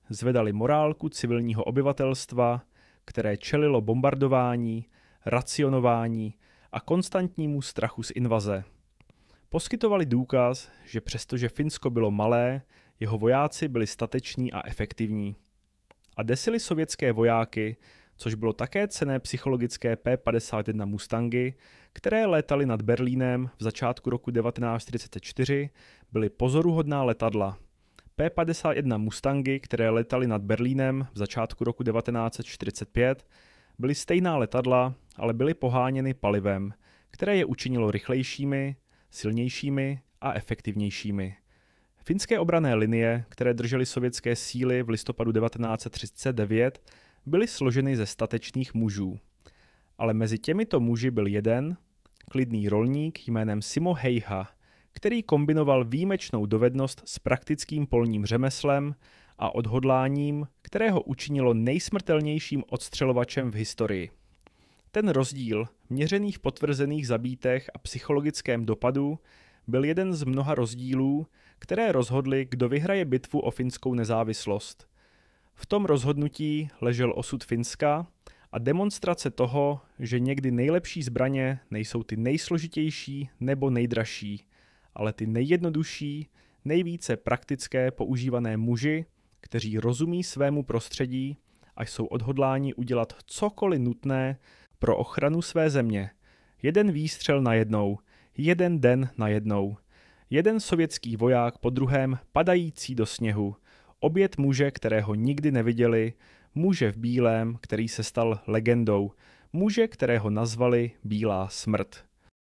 Zvedali morálku civilního obyvatelstva, které čelilo bombardování, racionování a konstantnímu strachu z invaze. Poskytovali důkaz, že přestože Finsko bylo malé, jeho vojáci byli stateční a efektivní. A desili sovětské vojáky, což bylo také cenné psychologické P-51 Mustangy, které létaly nad Berlínem v začátku roku 1944, byly pozoruhodná letadla. P-51 Mustangy, které létaly nad Berlínem v začátku roku 1945, byly stejná letadla, ale byly poháněny palivem, které je učinilo rychlejšími, silnějšími a efektivnějšími. Finské obranné linie, které držely sovětské síly v listopadu 1939, byly složeny ze statečných mužů. Ale mezi těmito muži byl jeden, klidný rolník jménem Simo Heiha, který kombinoval výjimečnou dovednost s praktickým polním řemeslem a odhodláním, které ho učinilo nejsmrtelnějším odstřelovačem v historii. Ten rozdíl, měřený v potvrzených zabítech a psychologickém dopadu, byl jeden z mnoha rozdílů, které rozhodly, kdo vyhraje bitvu o finskou nezávislost. V tom rozhodnutí ležel osud Finska a demonstrace toho, že někdy nejlepší zbraně nejsou ty nejsložitější nebo nejdražší, ale ty nejjednodušší, nejvíce praktické používané muži, kteří rozumí svému prostředí a jsou odhodláni udělat cokoliv nutné pro ochranu své země. Jeden výstřel najednou, jeden den najednou. Jeden sovětský voják po druhém padající do sněhu. Oběť muže, kterého nikdy neviděli, muže v bílém, který se stal legendou, muže, kterého nazvali Bílá smrt.